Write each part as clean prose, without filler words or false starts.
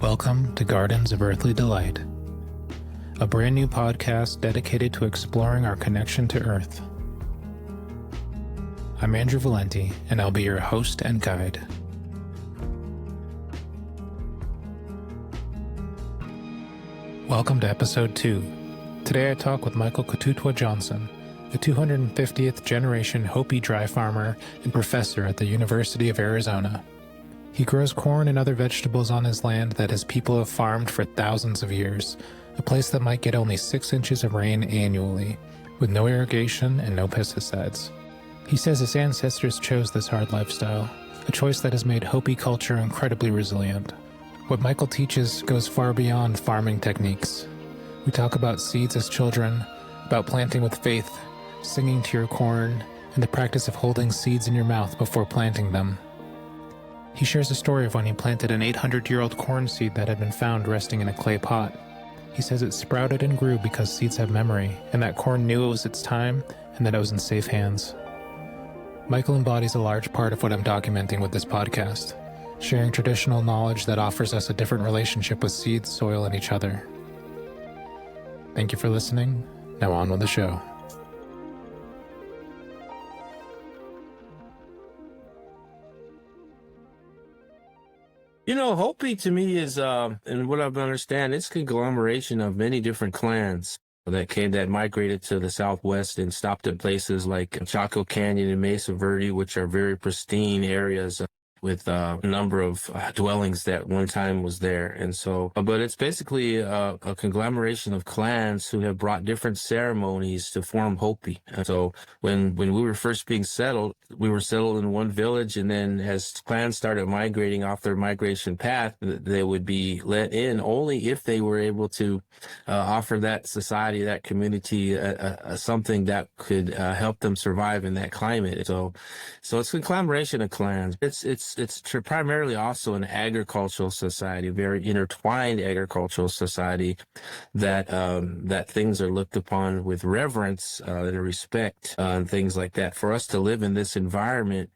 Welcome to Gardens of Earthly Delight, a brand new podcast dedicated to exploring our connection to Earth. I'm Andrew Valenti, and I'll be your host and guide. Welcome to episode 2. Today I talk with Michael Kotutwa Johnson, the 250th generation Hopi dry farmer and professor at the University of Arizona. He grows corn and other vegetables on his land that his people have farmed for thousands of years, a place that might get only 6 inches of rain annually, with no irrigation and no pesticides. He says his ancestors chose this hard lifestyle, a choice that has made Hopi culture incredibly resilient. What Michael teaches goes far beyond farming techniques. We talk about seeds as children, about planting with faith, singing to your corn, and the practice of holding seeds in your mouth before planting them. He shares a story of when he planted an 800-year-old corn seed that had been found resting in a clay pot. He says it sprouted and grew because seeds have memory, and that corn knew it was its time and that it was in safe hands. Michael embodies a large part of what I'm documenting with this podcast, sharing traditional knowledge that offers us a different relationship with seeds, soil, and each other. Thank you for listening. Now on with the show. You know, Hopi to me is, and what I've understand, it's a conglomeration of many different clans that migrated to the Southwest and stopped at places like Chaco Canyon and Mesa Verde, which are very pristine areas with a number of dwellings that one time was there. And so, but it's basically a conglomeration of clans who have brought different ceremonies to form Hopi. And so when we were first being settled, we were settled in one village, and then as clans started migrating off their migration path, they would be let in only if they were able to offer that society, that community, something that could help them survive in that climate. So it's a conglomeration of clans. It's primarily also an agricultural society, very intertwined agricultural society that things are looked upon with reverence and respect and things like that. For us to live in this environment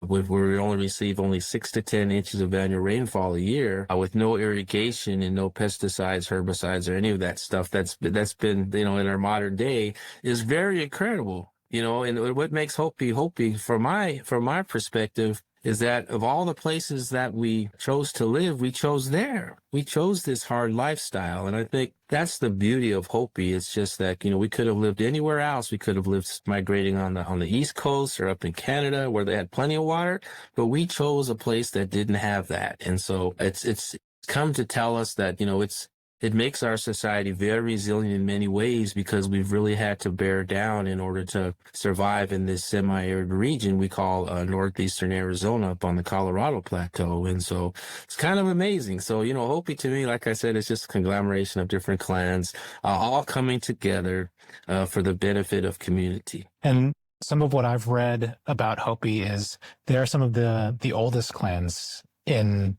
where we only receive 6 to 10 inches of annual rainfall a year, with no irrigation and no pesticides, herbicides, or any of that stuff that's been, in our modern day, is very incredible. And what makes Hopi from my perspective is that of all the places that we chose to live, we chose there. We chose this hard lifestyle. And I think that's the beauty of Hopi. It's just that, we could have lived anywhere else. We could have lived migrating on the East Coast or up in Canada where they had plenty of water, but we chose a place that didn't have that. And so it's come to tell us that, it makes our society very resilient in many ways because we've really had to bear down in order to survive in this semi-arid region we call northeastern Arizona up on the Colorado Plateau. And so it's kind of amazing. So, Hopi to me, like I said, it's just a conglomeration of different clans all coming together for the benefit of community. And some of what I've read about Hopi is they are some of the oldest clans in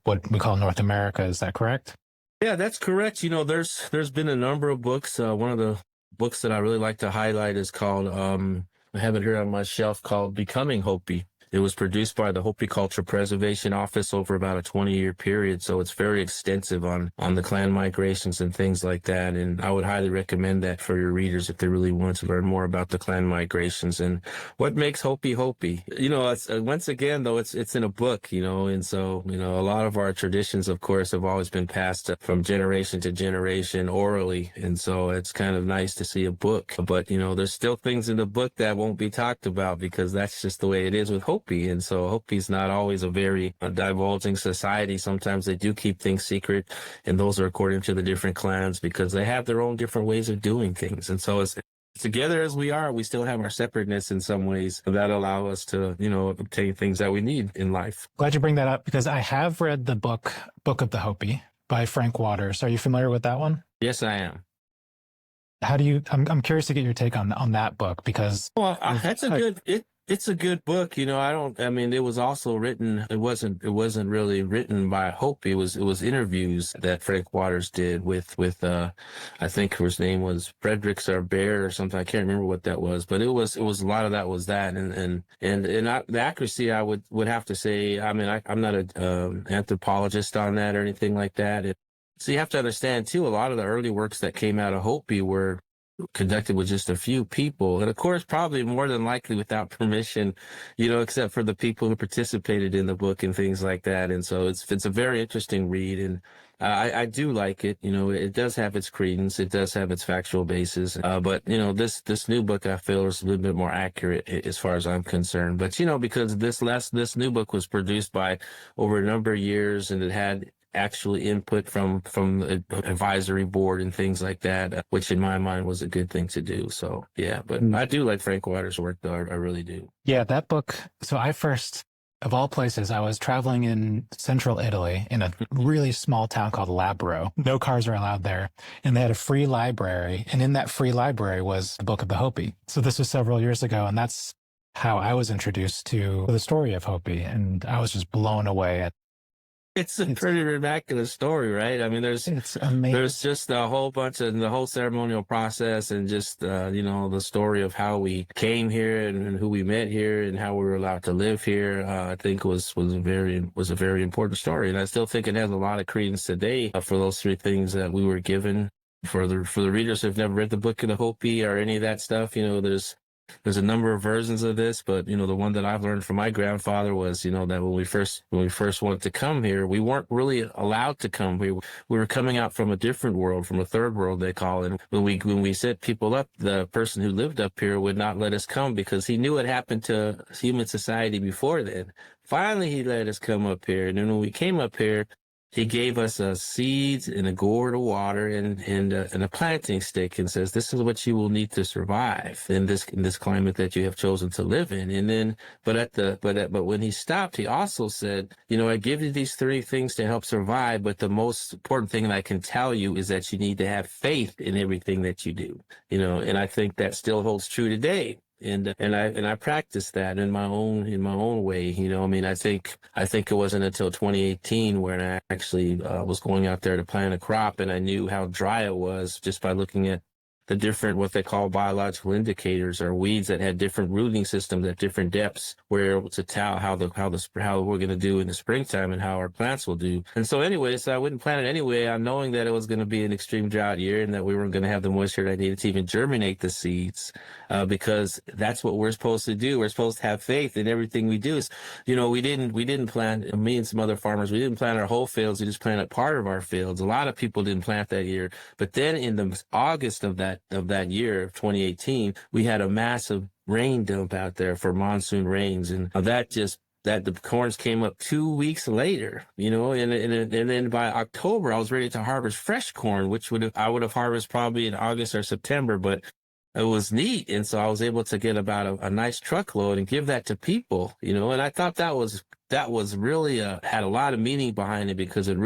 what we call North America. Is that correct? Yeah, that's correct. There's been a number of books. One of the books that I really like to highlight is called, I have it here on my shelf, called Becoming Hopi. It was produced by the Hopi Culture Preservation Office over about a 20-year period, so it's very extensive on the clan migrations and things like that. And I would highly recommend that for your readers if they really want to learn more about the clan migrations and what makes Hopi Hopi. It's, once again, though, it's in a book, and so, a lot of our traditions, of course, have always been passed from generation to generation orally. And so it's kind of nice to see a book. But, there's still things in the book that won't be talked about because that's just the way it is with Hopi. And so Hopi's not always a very divulging society. Sometimes they do keep things secret, and those are according to the different clans because they have their own different ways of doing things. And so it's together as we are, we still have our separateness in some ways that allow us to, obtain things that we need in life. Glad you bring that up because I have read the book of the Hopi by Frank Waters. Are you familiar with that one? Yes, I am. How do you? I'm curious to get your take on that book because that's a good. It's a good book, I mean, it was also written, it wasn't really written by Hopi. It was interviews that Frank Waters did with I think his name was Fredericks or Bear or something. I can't remember what that was, but it was a lot of that was that. The accuracy, I would have to say, I mean, I'm not a anthropologist on that or anything like that. So you have to understand too, a lot of the early works that came out of Hopi were conducted with just a few people. And of course, probably more than likely without permission, except for the people who participated in the book and things like that. And so it's a very interesting read. And I do like it. It does have its credence. It does have its factual basis. But, this new book I feel is a little bit more accurate as far as I'm concerned. But, because this new book was produced by over a number of years, and it had actually input from the advisory board and things like that, which in my mind was a good thing to do. So yeah, but I do like Frank Waters' work, though. I really do. Yeah, that book. So I first, of all places, I was traveling in central Italy in a really small town called Labro. No cars are allowed there. And they had a free library. And in that free library was the Book of the Hopi. So this was several years ago. And that's how I was introduced to the story of Hopi. And I was just blown away at It's a pretty vernacular story, right? I mean, it's amazing. there's just a whole bunch of the whole ceremonial process, and just the story of how we came here, and who we met here, and how we were allowed to live here. I think was a very important story, and I still think it has a lot of credence today for those three things that we were given. For the readers who've never read the Book of the Hopi or any of that stuff, there's a number of versions of this, but the one that I've learned from my grandfather was, that when we first wanted to come here, we weren't really allowed to come. We were coming out from a different world, from a third world, they call it. When we set people up, the person who lived up here would not let us come because he knew what happened to human society before then. Finally, he let us come up here, and then when we came up here, he gave us seeds and a gourd of water and a planting stick, and says, "This is what you will need to survive in this climate that you have chosen to live in." And then, but when he stopped, he also said, "I give you these three things to help survive, but the most important thing that I can tell you is that you need to have faith in everything that you do." And I think that still holds true today. And I practiced that in my own way. I mean, I think it wasn't until 2018 when I actually was going out there to plant a crop, and I knew how dry it was just by looking at the different, what they call biological indicators, or weeds that had different rooting systems at different depths. We're able to tell how we're going to do in the springtime and how our plants will do. And so anyway, I wouldn't plant it anyway, knowing that it was going to be an extreme drought year and that we weren't going to have the moisture that I needed to even germinate the seeds, because that's what we're supposed to do. We're supposed to have faith in everything we do. We didn't plant, me and some other farmers, we didn't plant our whole fields. We just planted part of our fields. A lot of people didn't plant that year. But then in the August of that year of 2018, we had a massive rain dump out there for monsoon rains, and that the corns came up 2 weeks later, and then by October I was ready to harvest fresh corn, which I would have harvested probably in August or September, but it was neat. And so I was able to get about a nice truckload and give that to people, and I thought that was really had a lot of meaning behind it, because it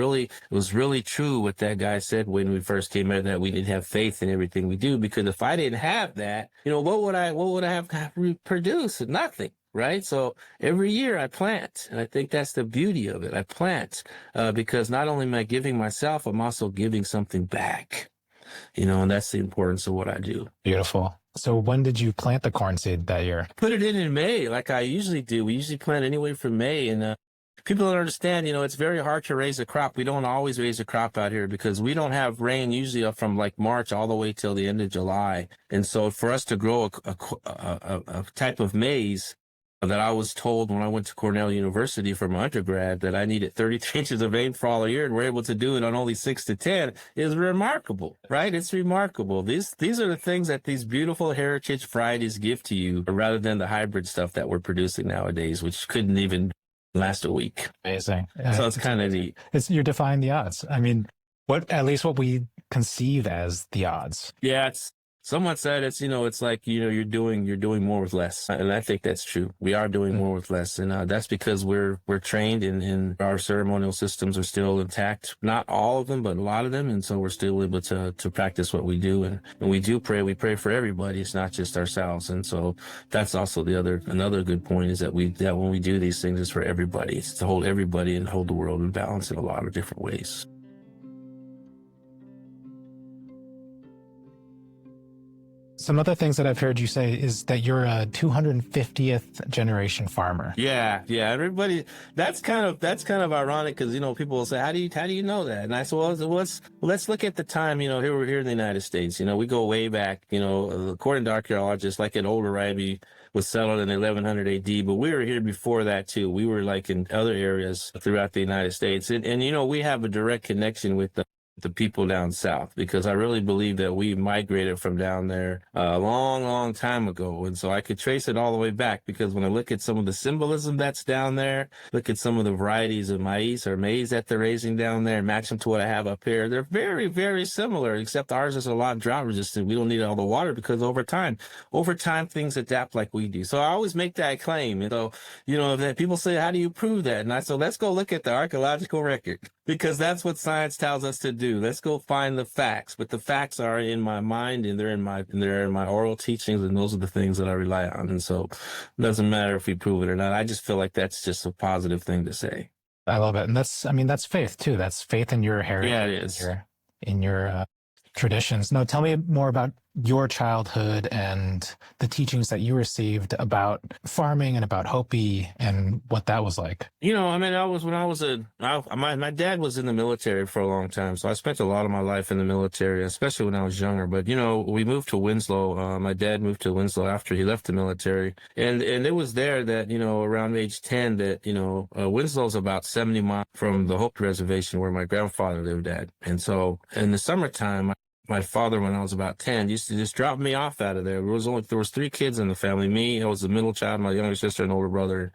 was really true what that guy said when we first came out, that we didn't have faith in everything we do. Because if I didn't have that, what would I have produced? Nothing. Right. So every year I plant, and I think that's the beauty of it. I plant because not only am I giving myself, I'm also giving something back, and that's the importance of what I do. Beautiful. So when did you plant the corn seed that year? Put it in May, like I usually do. We usually plant anyway from May, and people don't understand, it's very hard to raise a crop. We don't always raise a crop out here because we don't have rain usually from like March all the way till the end of July. And so for us to grow a type of maize, that I was told when I went to Cornell University for my undergrad that I needed 33 inches of rainfall a year, and we're able to do it on only 6 to 10, is remarkable, right? It's remarkable. These are the things that these beautiful heritage varieties give to you, rather than the hybrid stuff that we're producing nowadays, which couldn't even last a week. Amazing. So it's kind of neat. You're defying the odds. I mean, at least what we conceive as the odds. Yeah, Someone said it's like, you're doing more with less. And I think that's true. We are doing more with less. And that's because we're trained and our ceremonial systems are still intact. Not all of them, but a lot of them. And so we're still able to practice what we do. And we do pray. We pray for everybody. It's not just ourselves. And so that's also another good point is that when we do these things, it's for everybody. It's to hold everybody and hold the world in balance in a lot of different ways. Some other things that I've heard you say is that you're a 250th generation farmer. Yeah. Everybody, that's kind of ironic because, people will say, how do you know that? And I said, well, let's look at the time, here we're here in the United States, we go way back, according to archaeologists, like in Old Arabi was settled in 1100 AD, but we were here before that too. We were like in other areas throughout the United States. And we have a direct connection with the people down south, because I really believe that we migrated from down there a long, long time ago. And so I could trace it all the way back, because when I look at some of the symbolism that's down there, look at some of the varieties of maize that they're raising down there, match them to what I have up here. They're very, very similar, except ours is a lot drought resistant. We don't need all the water because over time things adapt like we do. So I always make that claim. And so, that people say, how do you prove that? And I said, let's go look at the archaeological record, because that's what science tells us to do. Let's go find the facts, but the facts are in my mind and they're in my oral teachings, and those are the things that I rely on. And so it doesn't matter if we prove it or not. I just feel like that's just a positive thing to say. I love it. And that's faith too. That's faith in your heritage. Yeah, it is. In your traditions. No, tell me more about your childhood and the teachings that you received about farming and about Hopi and what that was like. My dad was in the military for a long time. So I spent a lot of my life in the military, especially when I was younger. But, we moved to Winslow. My dad moved to Winslow after he left the military. And it was there that, around age 10 that, Winslow's about 70 miles from the Hopi reservation where my grandfather lived at. And so in the summertime, my father, when I was about 10, used to just drop me off out of there. There was 3 kids in the family. Me, I was the middle child, my younger sister, and older brother.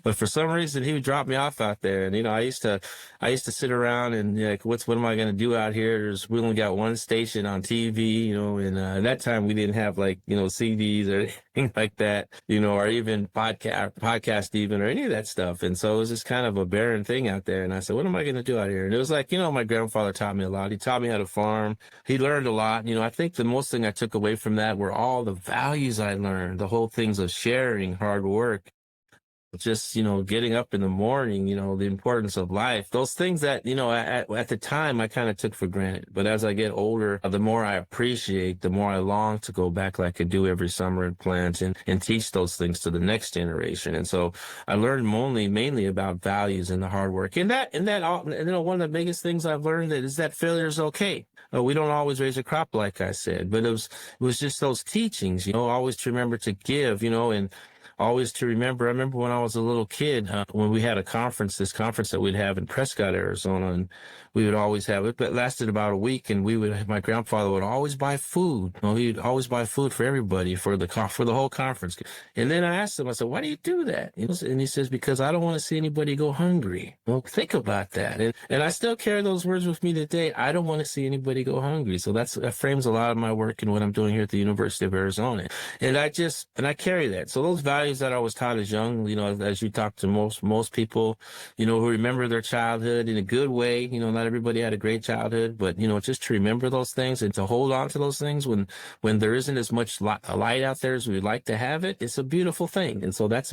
But for some reason, he would drop me off out there. And, I used to sit around and like, what am I going to do out here? We only got one station on TV, and at that time we didn't have like, CDs or anything like that, or even podcast even, or any of that stuff. And so it was just kind of a barren thing out there. And I said, what am I going to do out here? And it was like, my grandfather taught me a lot. He taught me how to farm. He learned a lot. I think the most thing I took away from that were all the values I learned, the whole things of sharing, hard work, just, getting up in the morning, the importance of life, those things that, at the time I kind of took for granted. But as I get older, the more I appreciate, the more I long to go back like I do every summer and plant and teach those things to the next generation. And so I learned mainly about values and the hard work. And one of the biggest things I've learned is that failure is okay. We don't always raise a crop, like I said, but it was just those teachings, always to remember to give, and always to remember. I remember when I was a little kid, when we had this conference that we'd have in Prescott, Arizona, and we would always have it, but it lasted about a week, and my grandfather would always buy food. He'd always buy food for everybody for the whole conference. And then I asked him, I said, why do you do that? And he says, because I don't want to see anybody go hungry. Well, think about that. And I still carry those words with me today. I don't want to see anybody go hungry. So that frames a lot of my work and what I'm doing here at the University of Arizona. And I carry that. So those values that I was taught as young, as you talk to most people, who remember their childhood in a good way, not everybody had a great childhood, but, just to remember those things and to hold on to those things when there isn't as much light out there as we'd like to have it, it's a beautiful thing. And so that's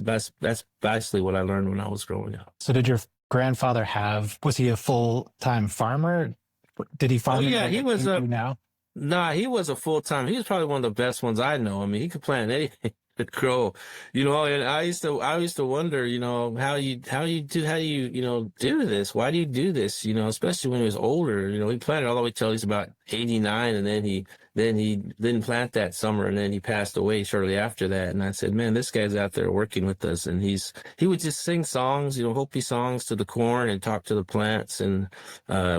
basically what I learned when I was growing up. So did your grandfather was he a full-time farmer? Did he farm? Oh, yeah, he was now? Nah, he was a full-time. He was probably one of the best ones I know. I mean, he could plant anything. Grow, and I used to wonder, how you do this? Why do you do this? Especially when he was older, he planted all the way till he's about 89, and then he didn't plant that summer, and then he passed away shortly after that. And I said, man, this guy's out there working with us, and he would just sing songs, Hopi songs to the corn and talk to the plants, and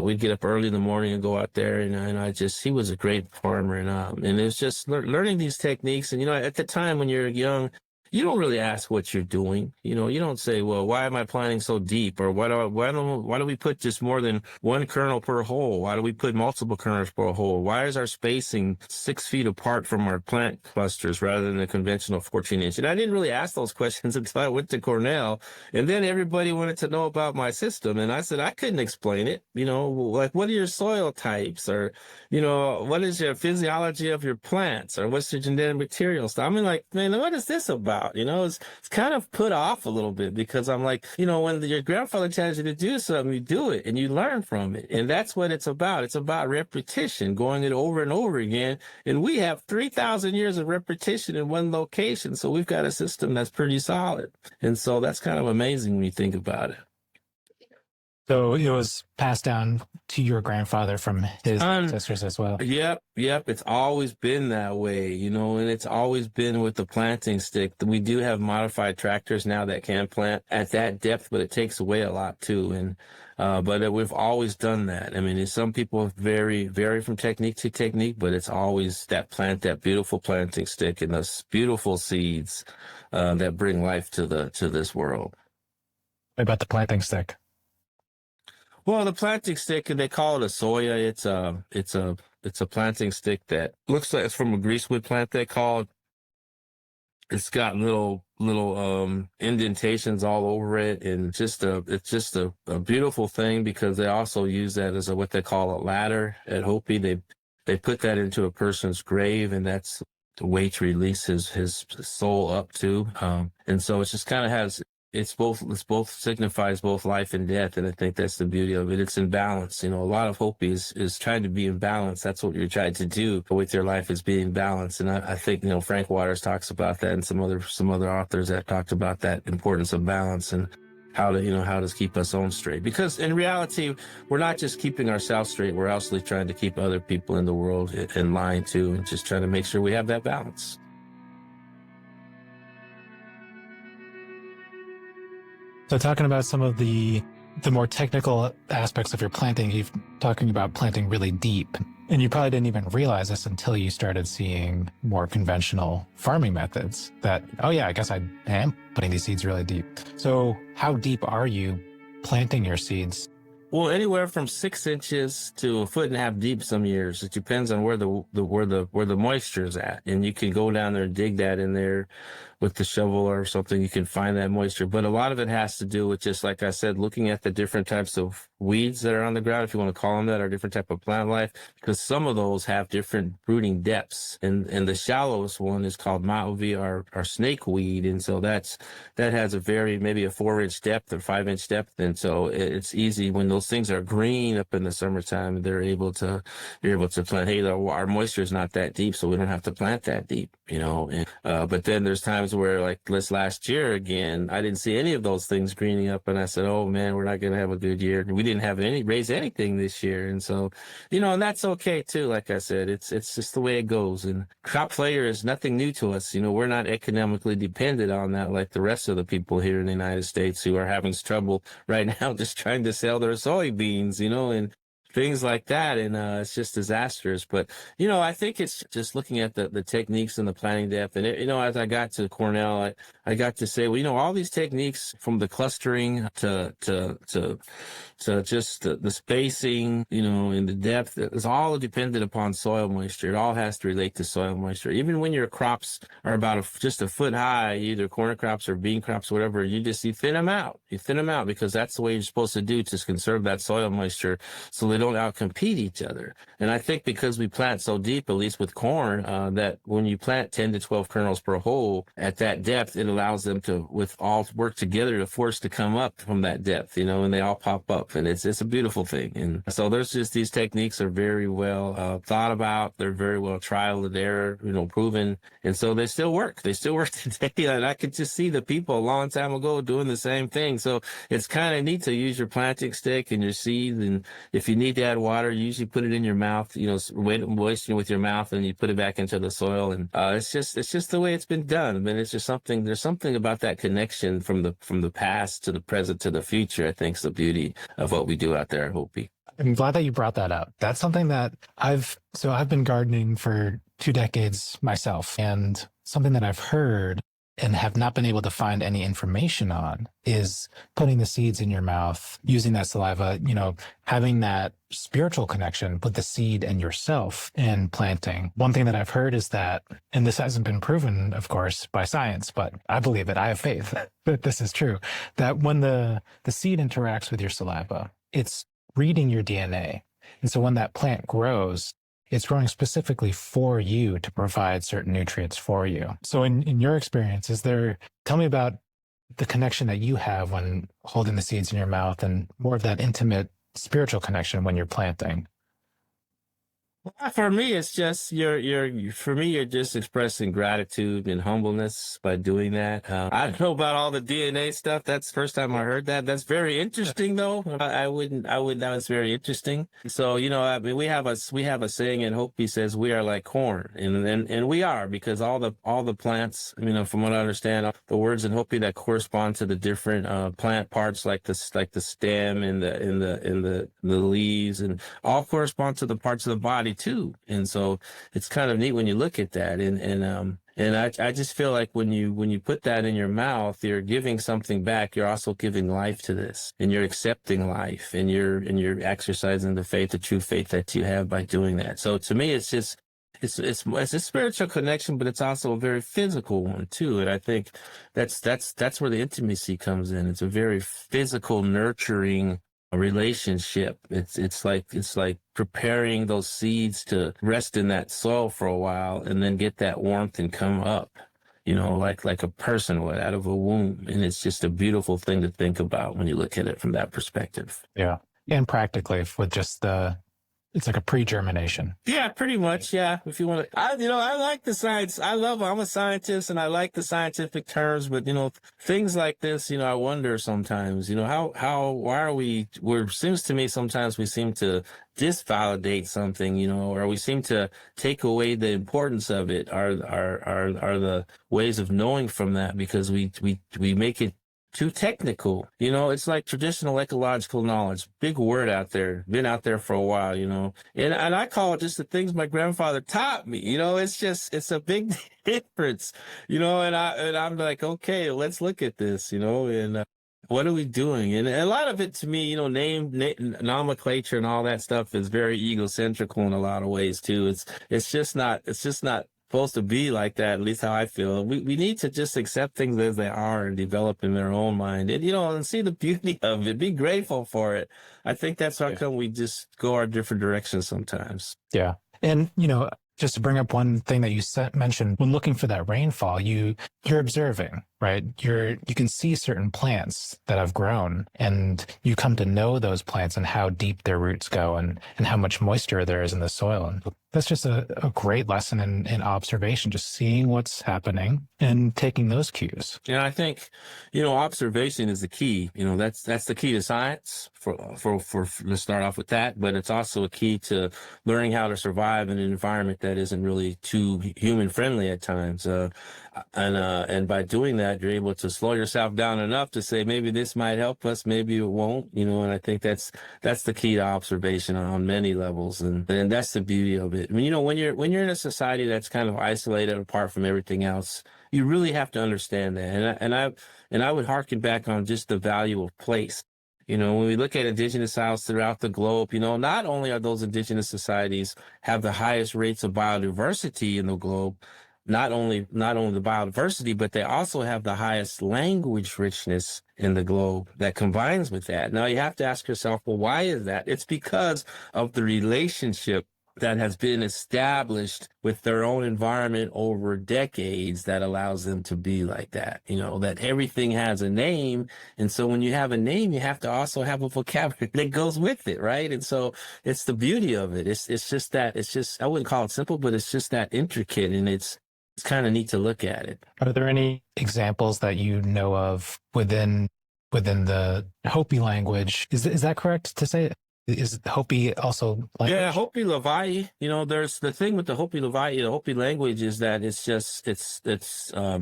we'd get up early in the morning and go out there, and he was a great farmer, and it was just learning these techniques, and at the time when you're young, you don't really ask what you're doing. You don't say, well, why am I planting so deep? Or why do we put just more than one kernel per hole? Why do we put multiple kernels per hole? Why is our spacing 6 feet apart from our plant clusters rather than the conventional 14-inch? And I didn't really ask those questions until I went to Cornell. And then everybody wanted to know about my system. And I said, I couldn't explain it. Like, what are your soil types? Or, what is your physiology of your plants? Or what's your genetic materials? I mean, like, man, what is this about? It's kind of put off a little bit because I'm like, when your grandfather tells you to do something, you do it and you learn from it. And that's what it's about. It's about repetition, going it over and over again. And we have 3,000 years of repetition in one location. So we've got a system that's pretty solid. And so that's kind of amazing when you think about it. So it was passed down to your grandfather from his ancestors as well. Yep. It's always been that way, and it's always been with the planting stick. We do have modified tractors now that can plant at that depth, but it takes away a lot too. And but we've always done that. I mean, some people vary from technique to technique, but it's always that beautiful planting stick and those beautiful seeds that bring life to this world. What about the planting stick? Well, the planting stick, and they call it a soya. It's a planting stick that looks like it's from a greasewood plant. They call it. It's got little indentations all over it, and it's just a beautiful thing because they also use that as what they call a ladder at Hopi. They put that into a person's grave, and that's the way to release his soul up to. And so it just kind of has. It's both signifies both life and death. And I think that's the beauty of it. It's in balance. A lot of Hopi is trying to be in balance. That's what you're trying to do with your life, is being balanced. And I think, Frank Waters talks about that, and some other authors that talked about that importance of balance and how to keep us on straight. Because in reality, we're not just keeping ourselves straight. We're also trying to keep other people in the world in line too, and just trying to make sure we have that balance. So talking about some of the more technical aspects of your planting, you're talking about planting really deep. And you probably didn't even realize this until you started seeing more conventional farming methods that, oh yeah, I guess I am putting these seeds really deep. So how deep are you planting your seeds? Well, anywhere from 6 inches to 1.5 feet deep some years. It depends on where the moisture is at. And you can go down there and dig that in there with the shovel or something. You can find that moisture. But a lot of it has to do with, just like I said, looking at the different types of weeds that are on the ground, if you want to call them that, or different type of plant life, because some of those have different rooting depths. And the shallowest one is called ma'uvi, or snake weed. And so that has maybe a 4-inch depth or 5-inch depth. And so it's easy when those things are green up in the summertime, you're able to plant. Hey, our moisture is not that deep, so we don't have to plant that deep, but then there's times where, like this last year again, I didn't see any of those things greening up, and I said, oh man, we're not going to have a good year. We didn't have raise anything this year. And so, and that's okay too. Like I said, it's just the way it goes. And crop failure is nothing new to us. We're not economically dependent on that like the rest of the people here in the United States who are having trouble right now just trying to sell their soybeans, and things like that. And it's just disastrous. But, I think it's just looking at the techniques and the planting depth. And, as I got to Cornell, I got to say, well, all these techniques, from the clustering to just the spacing, and the depth, it's all dependent upon soil moisture. It all has to relate to soil moisture. Even when your crops are about just a foot high, either corn crops or bean crops, whatever, you thin them out. You thin them out because that's the way you're supposed to do, to conserve that soil moisture so they don't outcompete each other. And I think because we plant so deep, at least with corn, that when you plant 10 to 12 kernels per hole at that depth, it allows them to all work together to force to come up from that depth, and they all pop up, and it's a beautiful thing. And so these techniques are very well thought about. They're very well trial and error, proven. And so they still work. They still work today. And I could just see the people a long time ago doing the same thing. So it's kind of neat to use your planting stick and your seeds. And if you need to add water, you usually put it in your mouth, moisten it with your mouth, and you put it back into the soil. And it's just the way it's been done. I mean, it's just there's something about that connection from the past to the present to the future. I think is the beauty of what we do out there at Hopi. I'm glad that you brought that up. That's something that I've been gardening for 2 decades myself, and something that I've heard and have not been able to find any information on is putting the seeds in your mouth, using that saliva, having that spiritual connection with the seed and yourself in planting. One thing that I've heard is that, and this hasn't been proven, of course, by science, but I believe it, I have faith that this is true, that when the seed interacts with your saliva, it's reading your DNA. And so when that plant grows, it's growing specifically for you to provide certain nutrients for you. So in your experience, tell me about the connection that you have when holding the seeds in your mouth and more of that intimate spiritual connection when you're planting. For me, it's just you're just expressing gratitude and humbleness by doing that. I don't know about all the DNA stuff. That's the first time I heard that. That's very interesting, though. I wouldn't. That was very interesting. So, I mean, we have a saying in Hopi says we are like corn, and we are, because all the plants, from what I understand, the words in Hopi that correspond to the different plant parts, like the stem and the leaves, and all correspond to the parts of the body too. And so it's kind of neat when you look at that. And I just feel like when you put that in your mouth, you're giving something back. You're also giving life to this, and you're accepting life, and you're exercising the true faith that you have by doing that. So to me, it's a spiritual connection, but it's also a very physical one too. And I think that's where the intimacy comes in. It's a very physical, nurturing a relationship. It's like preparing those seeds to rest in that soil for a while and then get that warmth and come up, like a person would out of a womb. And it's just a beautiful thing to think about when you look at it from that perspective. Yeah. And practically with just it's like a pre-germination. Yeah, pretty much. Yeah. If you want to, I like the science. I'm a scientist and I like the scientific terms, but things like this, I wonder sometimes, seems to me sometimes we seem to disvalidate something, or we seem to take away the importance of it, are the ways of knowing from that, because we make it too technical. It's like traditional ecological knowledge, big word out there, been out there for a while, and I call it just the things my grandfather taught me. It's a big difference, and I'm like, okay, let's look at this, and what are we doing? And a lot of it to me, nomenclature and all that stuff is very egocentrical in a lot of ways too. It's just not supposed to be like that, at least how I feel. We need to just accept things as they are and develop in their own mind, and and see the beauty of it, be grateful for it. I think that's how come we just go our different directions sometimes. Yeah. And just to bring up one thing that you mentioned, when looking for that rainfall, you're observing, right? You can see certain plants that have grown, and you come to know those plants and how deep their roots go and how much moisture there is in the soil. And that's just a great lesson in observation, just seeing what's happening and taking those cues. Yeah, I think, observation is the key. That's the key to science for let's start off with that, but it's also a key to learning how to survive in an environment that isn't really too human friendly at times. And by doing that, you're able to slow yourself down enough to say, maybe this might help us, maybe it won't, and I think that's the key to observation on many levels. And that's the beauty of it. I mean, when you're in a society that's kind of isolated apart from everything else, you really have to understand that. And I would harken back on just the value of place. When we look at indigenous Souths throughout the globe, not only are those indigenous societies have the highest rates of biodiversity in the globe, not only the biodiversity, but they also have the highest language richness in the globe that combines with that. Now you have to ask yourself, well, why is that? It's because of the relationship that has been established with their own environment over decades that allows them to be like that, that everything has a name. And so when you have a name, you have to also have a vocabulary that goes with it, right? And so it's the beauty of it. It's just I wouldn't call it simple, but it's just that intricate, and it's kind of neat to look at it. Are there any examples that you know of within the Hopi language? Is that correct to say? Is Hopi also language? Yeah, Hopi Leva'i. There's the thing with the Hopi Leva'i, the Hopi language is that it's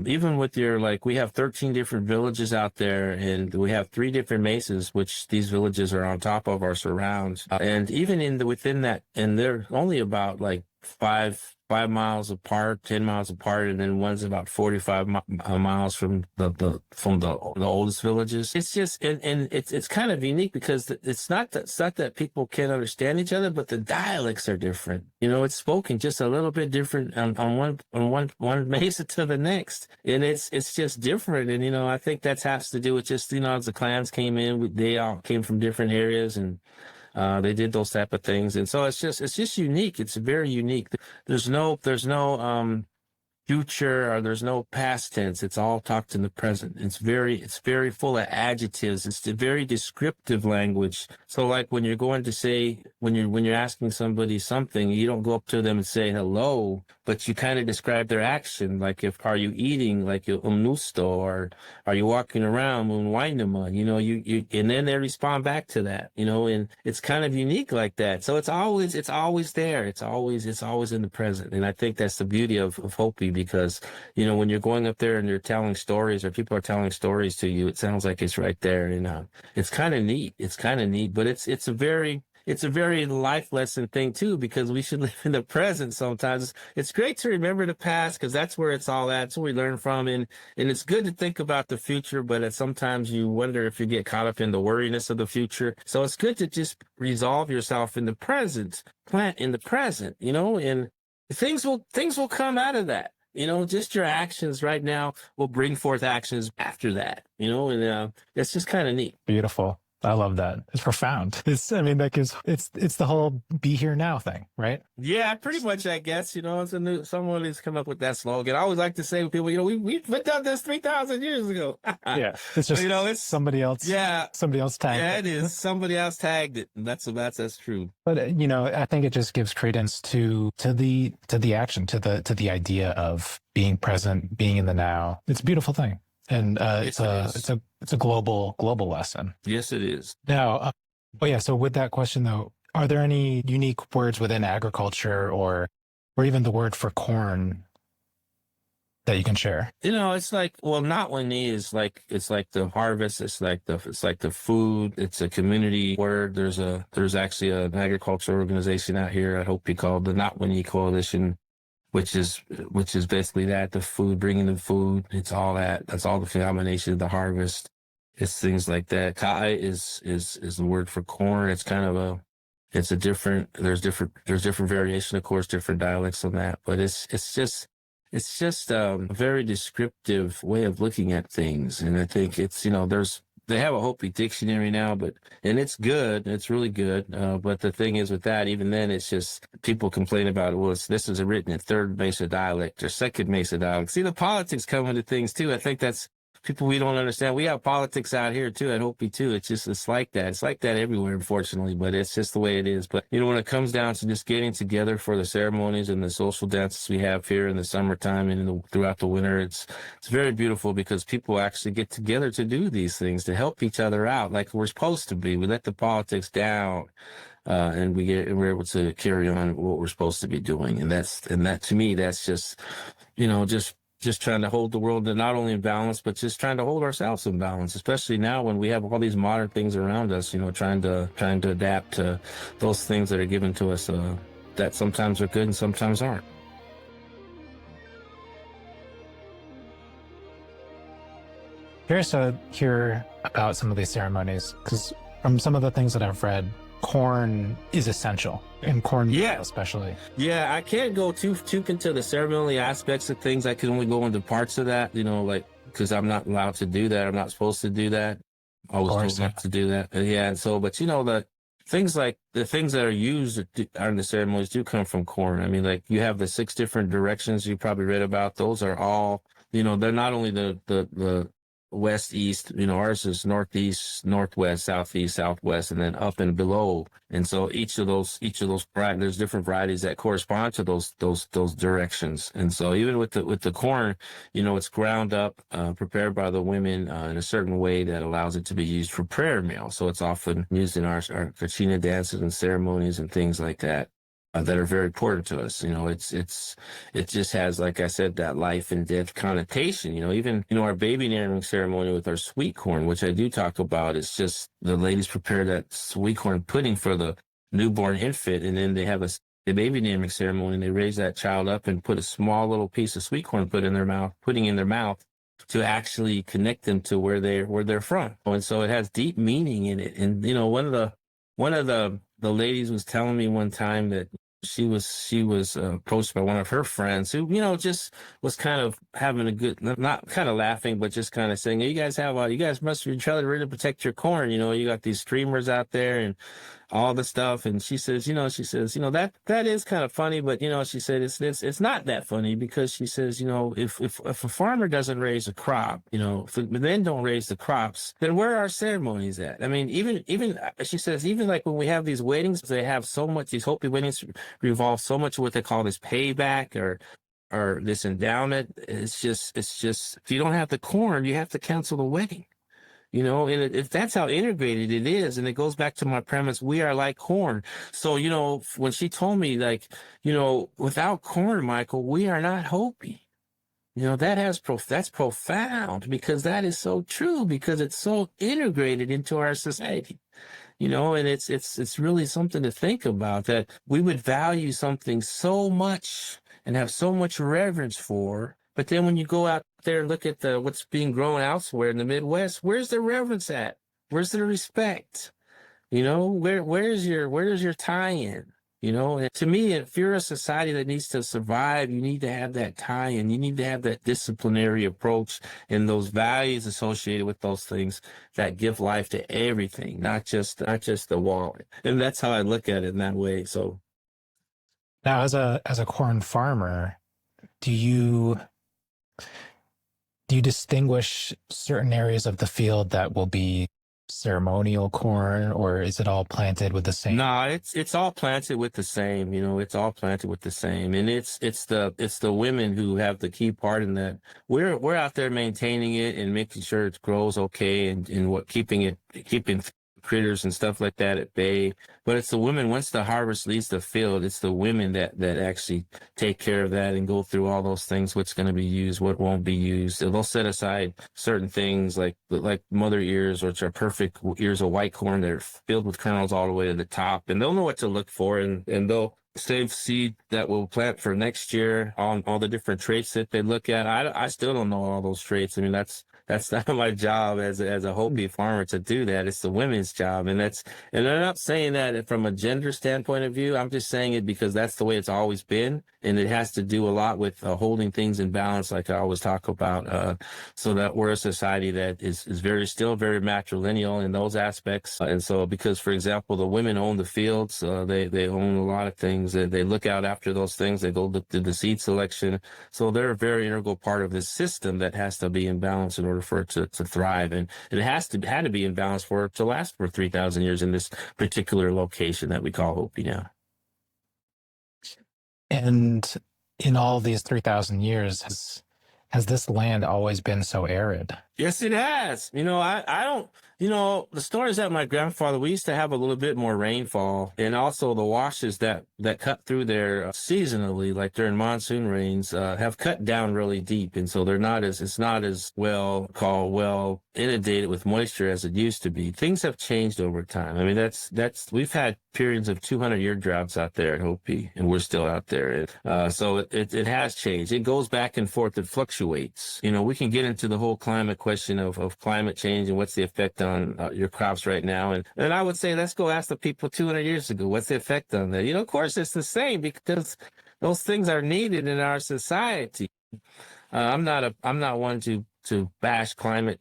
even with we have 13 different villages out there, and we have 3 different mesas, which these villages are on top of our surrounds. And even within that, and they're only about 5 5 miles apart, 10 miles apart, and then one's about 45 miles from the oldest villages. It's just and it's kind of unique because it's not that people can't understand each other, but the dialects are different. It's spoken just a little bit different on one mesa to the next, and it's just different. And I think that has to do with just as the clans came in, they all came from different areas, and they did those type of things. And so it's just unique. It's very unique. There's no future, or there's no past tense. It's all talked in the present. It's very full of adjectives. It's a very descriptive language. So like when you're going to say, when you're asking somebody something, you don't go up to them and say hello, but you kind of describe their action. Like, are you eating, like you umnusto, or are you walking around unwainama? You and then they respond back to that, and it's kind of unique like that. So it's always there. It's always in the present. And I think that's the beauty of Hopi, because when you're going up there and you're telling stories, or people are telling stories to you, it sounds like it's right there. And it's kind of neat. But it's a very life lesson thing too, because we should live in the present sometimes. It's great to remember the past, because that's where it's all at. That's what we learn from. And it's good to think about the future, but sometimes you wonder if you get caught up in the worriness of the future. So it's good to just resolve yourself in the present, plant in the present, and things will come out of that. Just your actions right now will bring forth actions after that, and it's just kind of neat. Beautiful. I love that. It's profound. It's the whole be here now thing, right? Yeah, pretty much, I guess. Someone has come up with that slogan. I always like to say to people, we've done this 3,000 years ago. Yeah. It's just, it's somebody else. Yeah. Somebody else tagged it. Yeah, it is. Somebody else tagged it. And that's true. But, I think it just gives credence to the action, to the idea of being present, being in the now. It's a beautiful thing. And it's a global lesson. Yes, it is. Now, so with that question though, are there any unique words within agriculture, or even the word for corn, that you can share? It's like, well, not when it's like the harvest. It's like the food. It's a community word. There's actually an agriculture organization out here at Hopi called the Not When Ye Coalition, which is basically that, the food, bringing the food. It's all that. That's all the combination of the harvest. It's things like that. Kai is the word for corn. It's kind of there's different variation, of course, different dialects on that. But it's just a very descriptive way of looking at things. And I think it's, they have a Hopi dictionary now, and it's good. It's really good. But the thing is with that, even then, it's just people complain about it. Well, this is written in third Mesa dialect or second Mesa dialect. See, the politics come into things too. I think that's people we don't understand. We have politics out here too at Hopi too. It's like that. It's like that everywhere, unfortunately, but it's just the way it is. But when it comes down to just getting together for the ceremonies and the social dances we have here in the summertime and throughout the winter, it's very beautiful, because people actually get together to do these things, to help each other out like we're supposed to be. We let the politics down. And we're able to carry on what we're supposed to be doing. And that to me, that's just, just trying to hold the world not only in balance, but just trying to hold ourselves in balance, especially now when we have all these modern things around us, trying to adapt to those things that are given to us, that sometimes are good and sometimes aren't. Curious to hear about some of these ceremonies, because from some of the things that I've read, corn is essential, and cornmeal especially. Yeah, I can't go too into the ceremonial aspects of things. I can only go into parts of that, because I'm not allowed to do that. I'm not supposed to do that. I was told not to do that. And so, but the things that are used in the ceremonies do come from corn. I mean, like you have the 6 different directions you probably read about. Those are all, they're not only the west, east, ours is northeast, northwest, southeast, southwest, and then up and below. And so each of those there's different varieties that correspond to those directions. And so even with the corn, it's ground up, prepared by the women in a certain way that allows it to be used for prayer meal. So it's often used in our kachina dances and ceremonies and things like that. That are very important to us. It just has, like I said, that life and death connotation. Even our baby naming ceremony with our sweet corn, which I do talk about, it's just the ladies prepare that sweet corn pudding for the newborn infant, and then they have the baby naming ceremony. They raise that child up and put a small little piece of sweet corn putting in their mouth to actually connect them to where they're from. And so it has deep meaning in it. And one of the ladies was telling me one time that she was approached by one of her friends who, just was kind of having a good, not kind of laughing, but just kind of saying, hey, you guys must be trying to really protect your corn. You got these streamers out there and all the stuff. And she says, that is kind of funny, but she said it's not that funny, because she says, if a farmer doesn't raise a crop, if the men don't raise the crops, then where are our ceremonies at? I mean, even she says, even like when we have these weddings, they have so much, these Hopi weddings revolve so much what they call this payback or this endowment. It's just if you don't have the corn, you have to cancel the wedding. And if that's how integrated it is, and it goes back to my premise, we are like corn. So, when she told me, like, without corn, Michael, we are not Hopi. That's profound, because that is so true, because it's so integrated into our society. And it's really something to think about, that we would value something so much and have so much reverence for. But then when you go out there and look at what's being grown elsewhere in the Midwest, where's the reverence at? Where's the respect? Where's your tie-in? And to me, if you're a society that needs to survive, you need to have that tie-in. You need to have that disciplinary approach and those values associated with those things that give life to everything, not just the wallet. And that's how I look at it in that way. So Now, as a corn farmer, do you distinguish certain areas of the field that will be ceremonial corn, or is it all planted with the same? No, it's all planted with the same. It's all planted with the same, and it's the women who have the key part in that. We're out there maintaining it and making sure it grows okay, and keeping critters and stuff like that at bay. But it's the women, once the harvest leaves the field, it's the women that actually take care of that and go through all those things, what's going to be used, what won't be used. They'll set aside certain things like mother ears, which are perfect ears of white corn that are filled with kernels all the way to the top. And they'll know what to look for, and they'll save seed that will plant for next year on all the different traits that they look at. I still don't know all those traits. I mean, that's not my job as a Hopi farmer to do that. It's the women's job. And I'm not saying that from a gender standpoint of view. I'm just saying it because that's the way it's always been. And it has to do a lot with holding things in balance, like I always talk about, so that we're a society that is still very matrilineal in those aspects. And so, because, for example, the women own the fields, they own a lot of things. They look out after those things. They go look to the seed selection. So they're a very integral part of this system that has to be in balance in order for it to thrive. And it had to be in balance for it to last for 3,000 years in this particular location that we call Hopi now. And in all these 3,000 years, has this land always been so arid? Yes, it has. I don't, the story is that my grandfather, we used to have a little bit more rainfall, and also the washes that cut through there seasonally, like during monsoon rains, have cut down really deep. And so it's not as well inundated with moisture as it used to be. Things have changed over time. I mean, we've had periods of 200-year droughts out there at Hopi, and we're still out there. So it has changed. It goes back and forth. It fluctuates. We can get into the whole climate question of climate change and what's the effect on your crops right now. And I would say, let's go ask the people 200 years ago, what's the effect on that? Of course, it's the same, because those things are needed in our society. I'm not one to bash climate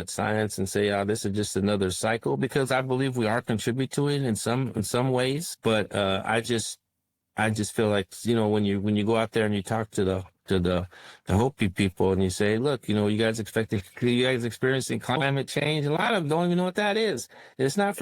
science and say, this is just another cycle, because I believe we are contribute to it in some ways. But I just feel like, when you go out there and you talk to the Hopi people and you say, look, you guys experiencing climate change. A lot of them don't even know what that is. It's not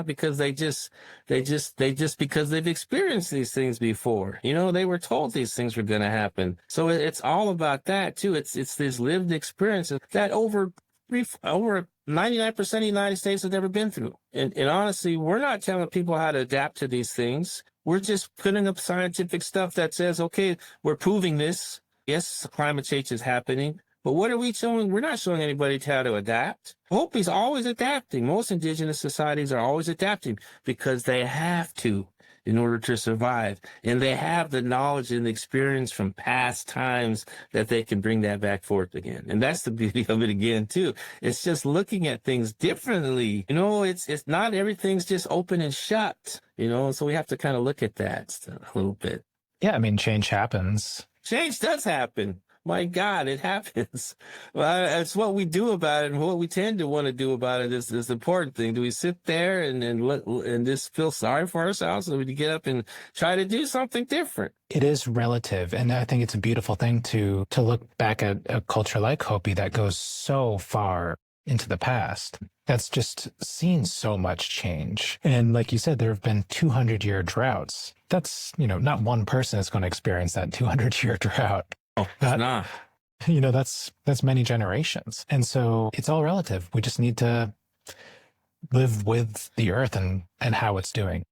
because they just because they've experienced these things before. They were told these things were going to happen. So it's all about that too. It's this lived experience that over 99% of the United States has never been through. And honestly, we're not telling people how to adapt to these things. We're just putting up scientific stuff that says, okay, we're proving this. Yes, climate change is happening, but what are we showing? We're not showing anybody how to adapt. Hopi's always adapting. Most indigenous societies are always adapting because they have to. in order to survive. And they have the knowledge and the experience from past times that they can bring that back forth again. And that's the beauty of it again, too. It's just looking at things differently. It's not everything's just open and shut, so we have to kind of look at that a little bit. Yeah, I mean, change happens. Change does happen. My God, it happens. Well, it's what we do about it, and what we tend to want to do about it is the important thing. Do we sit there and just feel sorry for ourselves, or do we get up and try to do something different? It is relative, and I think it's a beautiful thing to look back at a culture like Hopi that goes so far into the past. That's just seen so much change. And like you said, there have been 200-year droughts. That's, not one person is going to experience that 200-year drought. Oh, it's not. That's many generations. And so it's all relative. We just need to live with the earth and how it's doing.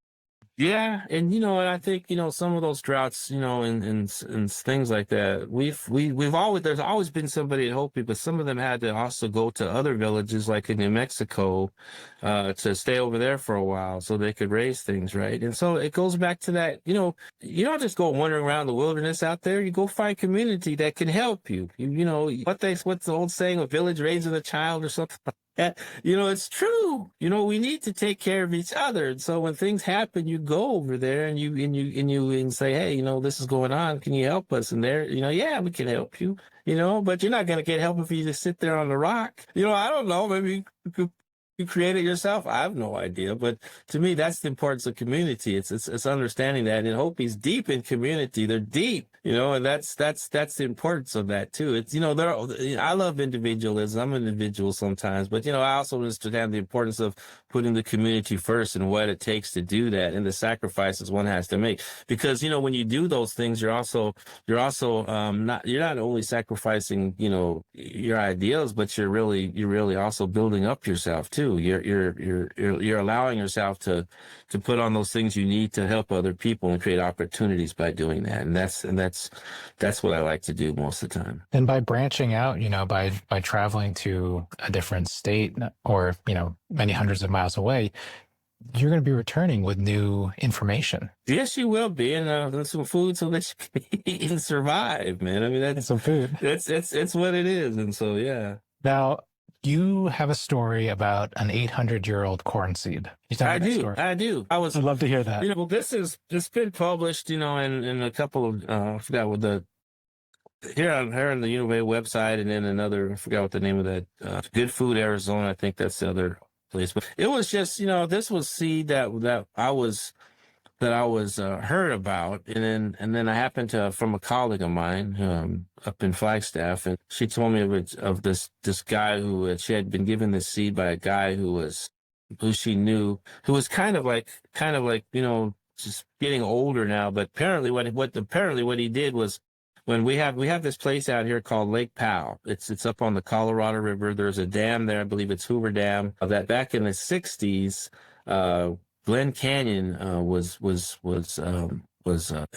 Yeah, and and I think some of those droughts, and things like that. There's always been somebody at Hopi, but some of them had to also go to other villages, like in New Mexico, to stay over there for a while so they could raise things, right? And so it goes back to that. You don't just go wandering around the wilderness out there. You go find community that can help you. What's the old saying? A village raising a child, or something. It's true. We need to take care of each other. And so when things happen, you go over there and you say, hey, this is going on. Can you help us? And there, yeah, we can help you, but you're not going to get help if you just sit there on the rock. I don't know. Maybe you create it yourself. I have no idea. But to me, that's the importance of community. It's understanding that. And Hopi's deep in community. They're deep, and that's the importance of that too. It's, I love individualism. I'm an individual sometimes, but I also understand the importance of putting the community first and what it takes to do that, and the sacrifices one has to make. Because, when you do those things, you're not only sacrificing, your ideals, but you're really also building up yourself too. You're allowing yourself to put on those things you need to help other people and create opportunities by doing that. And that's what I like to do most of the time. And by branching out, by traveling to a different state, or, many hundreds of miles away, you're going to be returning with new information. Yes, you will be, and some food so that you can eat and survive, man. I mean, that's some food. It's what it is. And so, yeah. Now, you have a story about an 800-year-old corn seed. I do. I'd love to hear that. Well, it's been published, in a couple of, I forgot what here on the University website, and then another, I forgot what the name of that, Good Food Arizona, I think that's the other place. But it was just, this was seed that I was heard about, and then I happened to, from a colleague of mine up in Flagstaff, and she told me of this guy who she had been given this seed by a guy who she knew, who was kind of like just getting older now. But apparently what he did was, when we have this place out here called Lake Powell. It's up on the Colorado River. There's a dam there, I believe it's Hoover Dam, that back in the 60s. Glen Canyon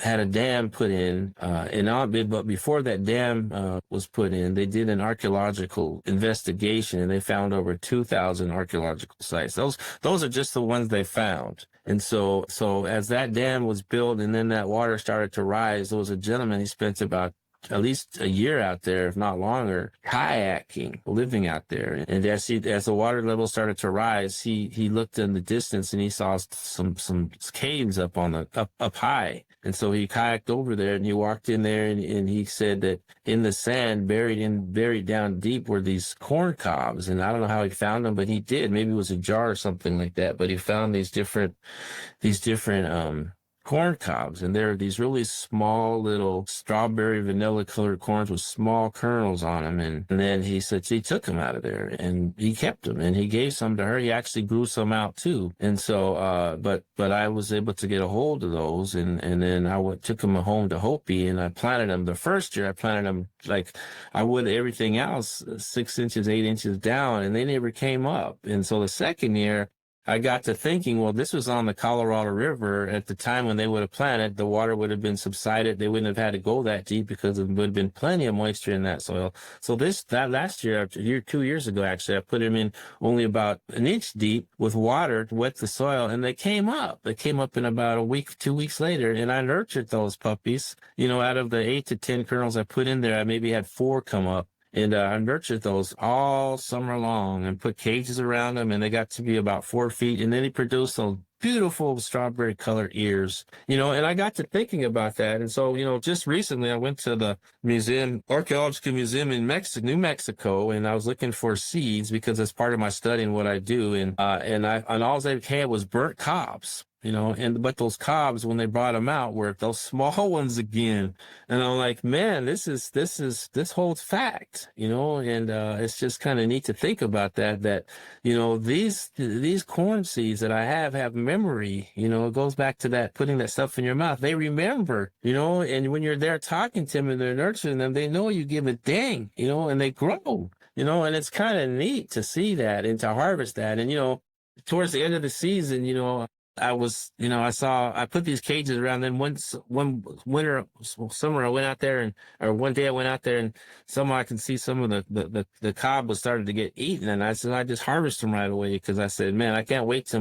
had a dam put in, but before that dam was put in, they did an archaeological investigation, and they found over 2,000 archaeological sites. Those are just the ones they found. And so as that dam was built and then that water started to rise, there was a gentleman, he spent about at least a year out there, if not longer, kayaking, living out there. And as the water level started to rise, he looked in the distance and he saw some caves up high. And so he kayaked over there and he walked in there, and he said that in the sand, buried down deep, were these corn cobs. And I don't know how he found them, but he did. Maybe it was a jar or something like that. But he found these different corn cobs, and they're these really small little strawberry vanilla colored corns with small kernels on them. And then he said he took them out of there and he kept them, and he gave some to her. He actually grew some out too. And so, but I was able to get a hold of those, and then took them home to Hopi, and I planted them. The first year I planted them like I would everything else, 6 inches, 8 inches down, and they never came up. And so the second year I got to thinking, well, this was on the Colorado River at the time when they would have planted. The water would have been subsided. They wouldn't have had to go that deep because there would have been plenty of moisture in that soil. So that last year, 2 years ago, actually, I put them in only about an inch deep with water to wet the soil, and they came up. They came up in about a week, 2 weeks later, and I nurtured those puppies. Out of the 8 to 10 kernels I put in there, I maybe had 4 come up. And I nurtured those all summer long and put cages around them, and they got to be about 4 feet. And then he produced those beautiful strawberry colored ears, and I got to thinking about that. And so, just recently I went to the archaeological museum in New Mexico, and I was looking for seeds because it's part of my study and what I do. And all they had was burnt cobs. But those cobs, when they brought them out, were those small ones again. And I'm like, man, this holds fact, and it's just kind of neat to think about that, these corn seeds that I have memory, it goes back to that, putting that stuff in your mouth. They remember, and when you're there talking to them and they're nurturing them, they know you give a dang, and they grow, and it's kind of neat to see that and to harvest that. And, towards the end of the season, I put these cages around. Then one summer I went out there or one day I went out there and somehow I can see some of the cob was starting to get eaten. And I said, I just harvest them right away. Cause I said, man, I can't wait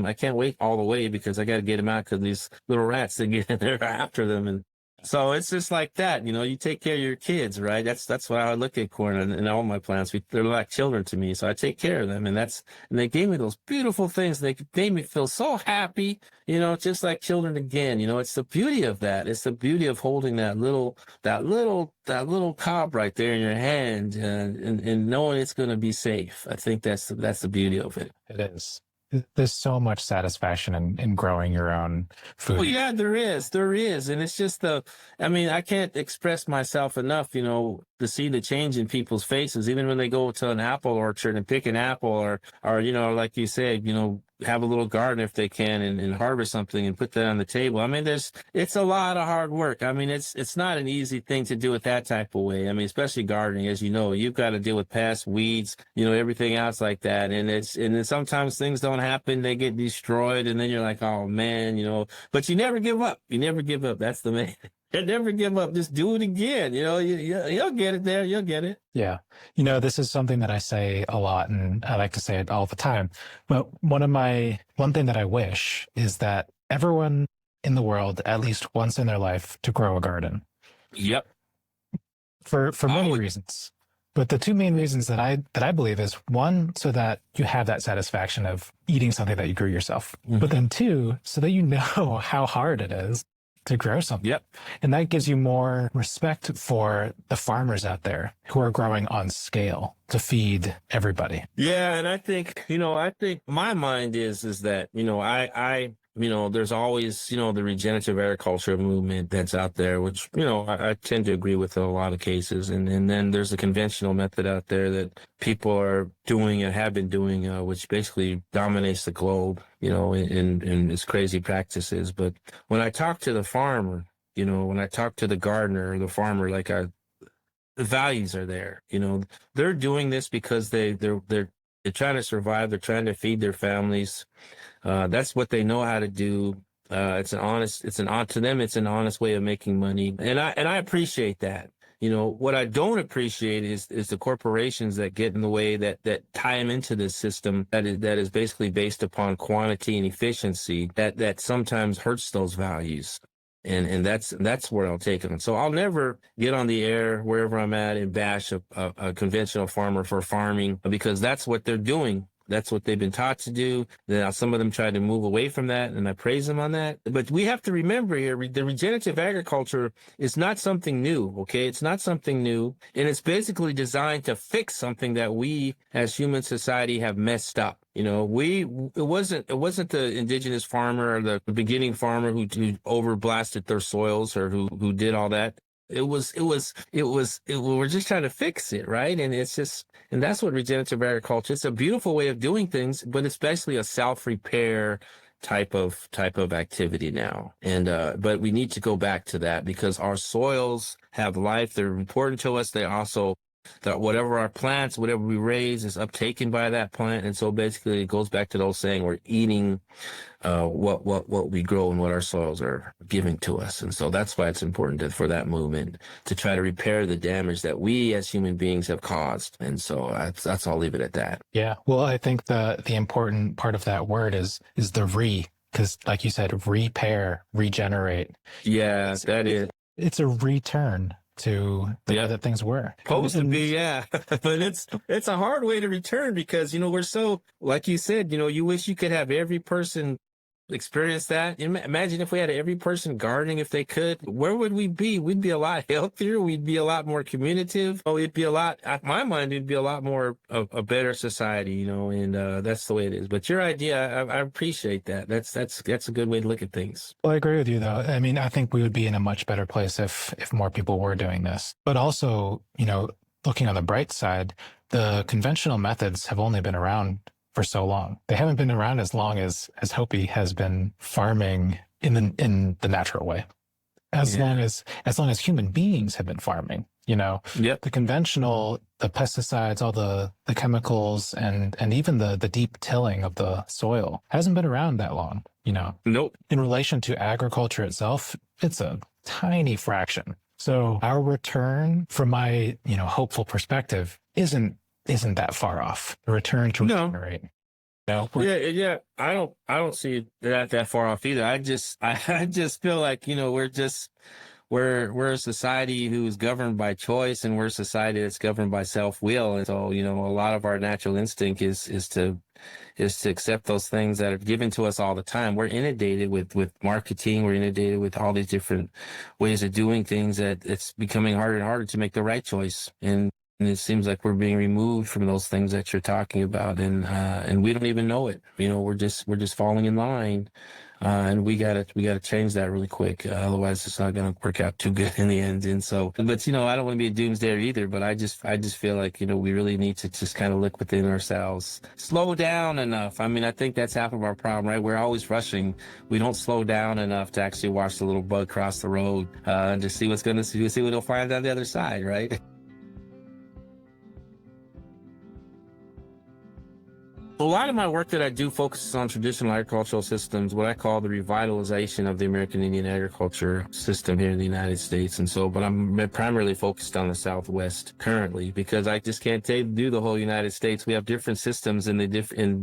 all the way because I got to get them out because these little rats that get in there after them. And so it's just like that, you take care of your kids, right? That's why I look at corn and all my plants. They're like children to me. So I take care of them. And they gave me those beautiful things. They made me feel so happy, just like children again. It's the beauty of that. It's the beauty of holding that little cob right there in your hand and knowing it's going to be safe. I think that's the beauty of it. It is. There's so much satisfaction in growing your own food. Oh, yeah, there is. And it's just I can't express myself enough, to see the change in people's faces, even when they go to an apple orchard and pick an apple or like you said, have a little garden if they can and harvest something and put that on the table. It's a lot of hard work. It's not an easy thing to do it that type of way. Especially gardening, as you've got to deal with pests, weeds, everything else like that. And then sometimes things don't happen. They get destroyed. And then you're like, oh man, but you never give up. That's the main thing. You never give up. Just do it again. You'll get it there. You'll get it. Yeah. This is something that I say a lot and I like to say it all the time. But one thing that I wish is that everyone in the world, at least once in their life, to grow a garden. Yep. For many reasons. But the two main reasons that I believe is, one, so that you have that satisfaction of eating something that you grew yourself. Mm-hmm. But then two, so that you know how hard it is to grow something. Yep. And that gives you more respect for the farmers out there who are growing on scale to feed everybody. Yeah. And I think my mind is that, there's always, the regenerative agriculture movement that's out there, which, I tend to agree with in a lot of cases. And then there's the conventional method out there that people are doing and have been doing, which basically dominates the globe, in its crazy practices. But when I talk to the farmer, when I talk to the gardener, the farmer, the values are there. They're doing this because they're trying to survive. They're trying to feed their families. That's what they know how to do. To them, it's an honest way of making money. And I appreciate that. What I don't appreciate is the corporations that get in the way that tie them into this system that is basically based upon quantity and efficiency that sometimes hurts those values. And that's where I'll take them. So I'll never get on the air wherever I'm at and bash a conventional farmer for farming, because that's what they're doing. That's what they've been taught to do. Now, some of them try to move away from that, and I praise them on that. But we have to remember here, the regenerative agriculture is not something new, okay? It's not something new, and it's basically designed to fix something that we as human society have messed up. It wasn't the indigenous farmer or the beginning farmer who overblasted their soils or who did all that. We're just trying to fix it, right? And and that's what regenerative agriculture, it's a beautiful way of doing things, but it's basically a self-repair type of activity now. And, but we need to go back to that because our soils have life. They're important to us. They also that whatever our plants, whatever we raise is uptaken by that plant. And so basically it goes back to those saying we're eating what we grow and what our soils are giving to us. And so that's why it's important for that movement to try to repair the damage that we as human beings have caused. And so that's I'll leave it at that. Yeah. Well, I think the important part of that word is the because like you said, repair, regenerate. Yeah, It's a return to the way that things were. Supposed to be, yeah. But it's a hard way to return because, we're so, like you said, you wish you could have every person experience that. Imagine if we had every person gardening if they could. Where would we be? We'd be a lot healthier. We'd be a lot more communicative. It'd be a lot, in my mind, it'd be a lot more a better society, and that's the way it is. But your idea, I appreciate that. That's a good way to look at things. Well, I agree with you, though. I mean, I think we would be in a much better place if more people were doing this. But also, looking on the bright side, the conventional methods have only been around for so long. They haven't been around as long as Hopi has been farming in the natural way. As long as human beings have been farming, Yep. The conventional, the pesticides, all the chemicals, and even the deep tilling of the soil hasn't been around that long, Nope. In relation to agriculture itself, it's a tiny fraction. So our return, from my, hopeful perspective, isn't that far off. The return to regenerate. No. Yeah. I don't see it that far off either. I just feel like, we're a society who's governed by choice, and we're a society that's governed by self-will. And so, a lot of our natural instinct is to accept those things that are given to us all the time. We're inundated with marketing. We're inundated with all these different ways of doing things that it's becoming harder and harder to make the right choice. And it seems like we're being removed from those things that you're talking about, and we don't even know it. We're just falling in line, and we gotta change that really quick. Otherwise, it's not gonna work out too good in the end. And so, but I don't want to be a doomsdayer either. But I just feel like we really need to just kind of look within ourselves, slow down enough. I mean, I think that's half of our problem, right? We're always rushing. We don't slow down enough to actually watch the little bug cross the road and just see what it'll find on the other side, right? A lot of my work that I do focuses on traditional agricultural systems, what I call the revitalization of the American Indian agriculture system here in the United States. And so, but I'm primarily focused on the Southwest currently because I just can't do the whole United States. We have different systems in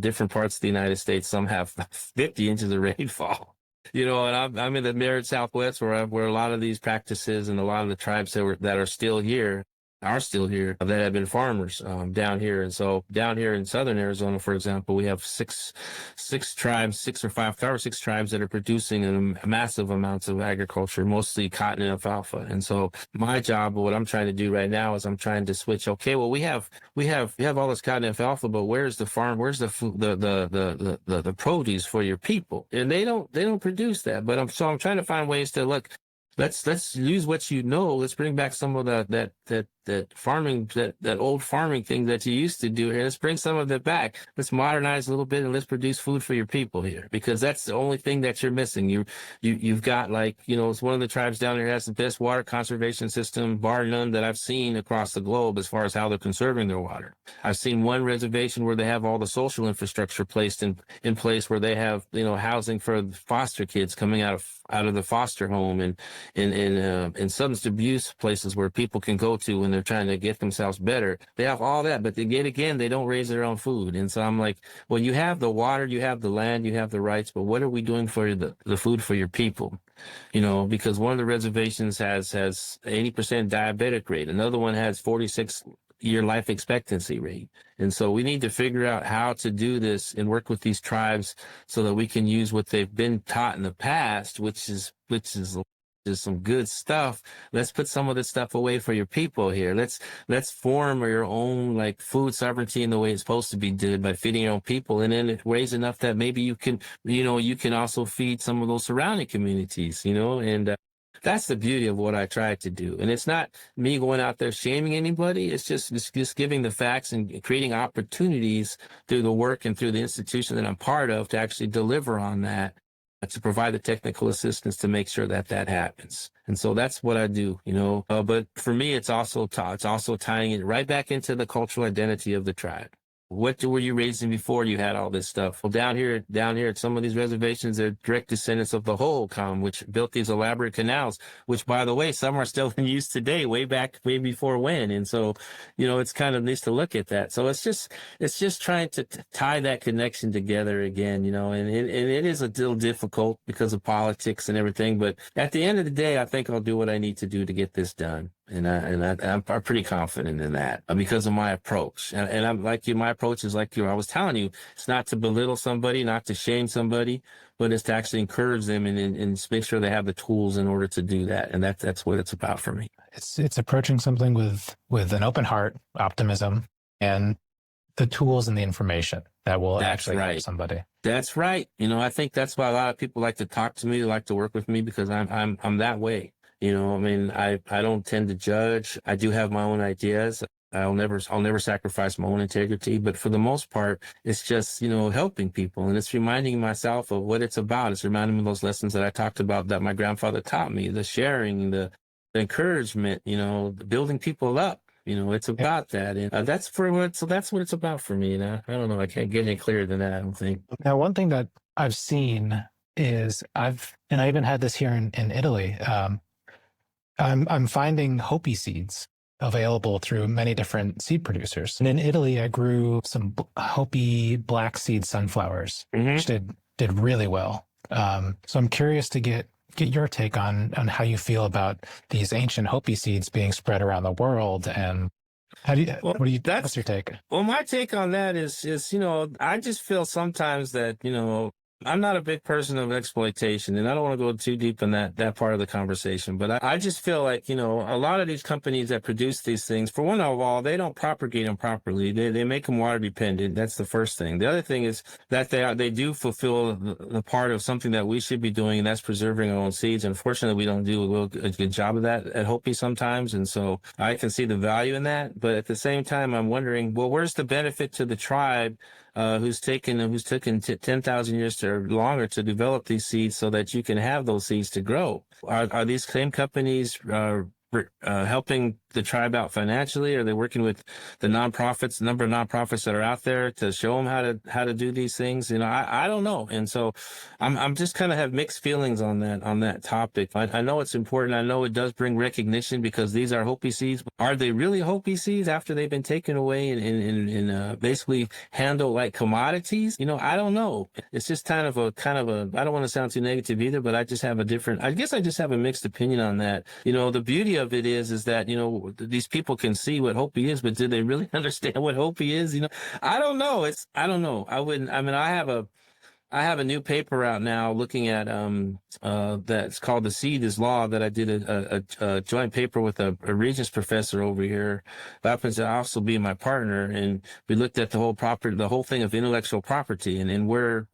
different parts of the United States. Some have 50 inches of rainfall. And I'm in the arid Southwest where a lot of these practices and a lot of the tribes that are still here that have been farmers down here. And so down here in southern Arizona, for example, we have six tribes that are producing massive amounts of agriculture, mostly cotton and alfalfa. And so my job, what I'm trying to do right now is I'm trying to switch. Okay, well, we have all this cotton and alfalfa, but where's the farm? Where's the food, the produce for your people? And they don't produce that. But I'm trying to find ways to look. Let's use what Let's bring back some of that farming, that old farming thing that you used to do here. Let's bring some of that back. Let's modernize a little bit and let's produce food for your people here, because that's the only thing that you're missing. You've got it's one of the tribes down there that has the best water conservation system, bar none, that I've seen across the globe as far as how they're conserving their water. I've seen one reservation where they have all the social infrastructure placed in place, where they have housing for foster kids coming out of the foster home, and in substance abuse places where people can go to when they're trying to get themselves better. They have all that, but again, they don't raise their own food. And so I'm like, well, you have the water, you have the land, you have the rights, but what are we doing for the food for your people? Because one of the reservations has 80% diabetic rate. Another one has 46-year life expectancy rate. And so we need to figure out how to do this and work with these tribes so that we can use what they've been taught in the past, which is some good stuff. Let's put some of this stuff away for your people here. Let's form your own food sovereignty in the way it's supposed to be did by feeding your own people, and then it weighs enough that maybe you can also feed some of those surrounding communities, and that's the beauty of what I try to do. And it's not me going out there shaming anybody. It's just giving the facts and creating opportunities through the work and through the institution that I'm part of to actually deliver on that. to provide the technical assistance to make sure that that happens. And so that's what I do, but for me, it's also tying it right back into the cultural identity of the tribe. What were you raising before you had all this stuff? Well, down here at some of these reservations, they're direct descendants of the Hohokam, which built these elaborate canals, which, by the way, some are still in use today, way before when. And so, it's kind of nice to look at that. So it's just trying to tie that connection together again, and it is a little difficult because of politics and everything. But at the end of the day, I think I'll do what I need to do to get this done. And I'm pretty confident in that because of my approach. And I'm like you, my approach is like I was telling you, it's not to belittle somebody, not to shame somebody, but it's to actually encourage them and make sure they have the tools in order to do that. And that's what it's about for me. It's approaching something with an open heart, optimism, and the tools and the information that will actually help somebody. That's right. I think that's why a lot of people like to talk to me, like to work with me, because I'm that way. I don't tend to judge. I do have my own ideas. I'll never sacrifice my own integrity, but for the most part, it's just, helping people. And it's reminding myself of what it's about. It's reminding me of those lessons that I talked about that my grandfather taught me, the sharing, the encouragement, building people up. It's about that. And that's what it's about for me. And I don't know. I can't get any clearer than that, I don't think. Now, one thing that I've seen is I even had this here in Italy. I'm finding Hopi seeds available through many different seed producers. And in Italy, I grew some Hopi black seed sunflowers, which did really well. So I'm curious to get your take on how you feel about these ancient Hopi seeds being spread around the world, and what's your take? Well, my take on that is, I just feel sometimes that, I'm not a big person of exploitation, and I don't want to go too deep in that part of the conversation, but I just feel like, a lot of these companies that produce these things, for one of all, they don't propagate them properly. They make them water dependent. That's the first thing. The other thing is that they do fulfill the part of something that we should be doing, and that's preserving our own seeds. Unfortunately, we don't do a good job of that at Hopi sometimes, and so I can see the value in that. But at the same time, I'm wondering, well, where's the benefit to the tribe who's taken 10,000 years or longer to develop these seeds so that you can have those seeds to grow? Are these same companies helping the tribe out financially? Are they working with the number of nonprofits that are out there to show them how to do these things? I don't know. And so I'm just kind of have mixed feelings on that topic. I know it's important. I know it does bring recognition because these are Hopi seeds. Are they really Hopi seeds after they've been taken away and basically handled like commodities? I don't know. It's just kind of a, I don't want to sound too negative either, but I just have a mixed opinion on that. The beauty of it is that, these people can see what Hopi is, but do they really understand what Hopi is? I don't know. I have a new paper out now looking at, that's called The Seed is Law, that I did a joint paper with a Regents professor over here, who happens to also be my partner. And we looked at the whole thing of intellectual property and where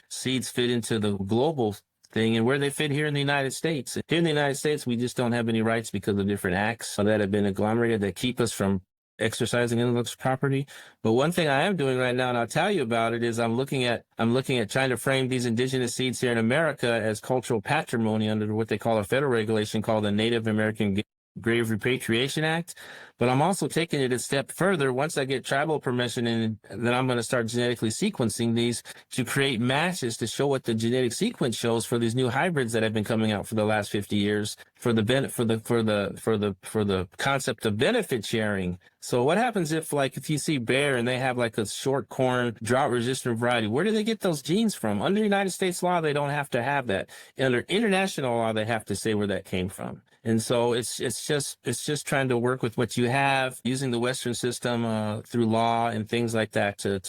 seeds fit into the global thing and where they fit here in the United States. Here in the United States, we just don't have any rights because of different acts that have been agglomerated that keep us from exercising intellectual property. But one thing I am doing right now, and I'll tell you about it, is I'm looking at trying to frame these indigenous seeds here in America as cultural patrimony under what they call a federal regulation called the Native American Grave Repatriation Act. But I'm also taking it a step further. Once I get tribal permission, and then I'm going to start genetically sequencing these to create matches to show what the genetic sequence shows for these new hybrids that have been coming out for the last 50 years for the concept of benefit sharing. So what happens if you see Bayer and they have like a short corn drought resistant variety, where do they get those genes from? Under United States law, they don't have to have that. Under international law, they have to say where that came from. And so it's just trying to work with what you have, using the Western system through law and things like that to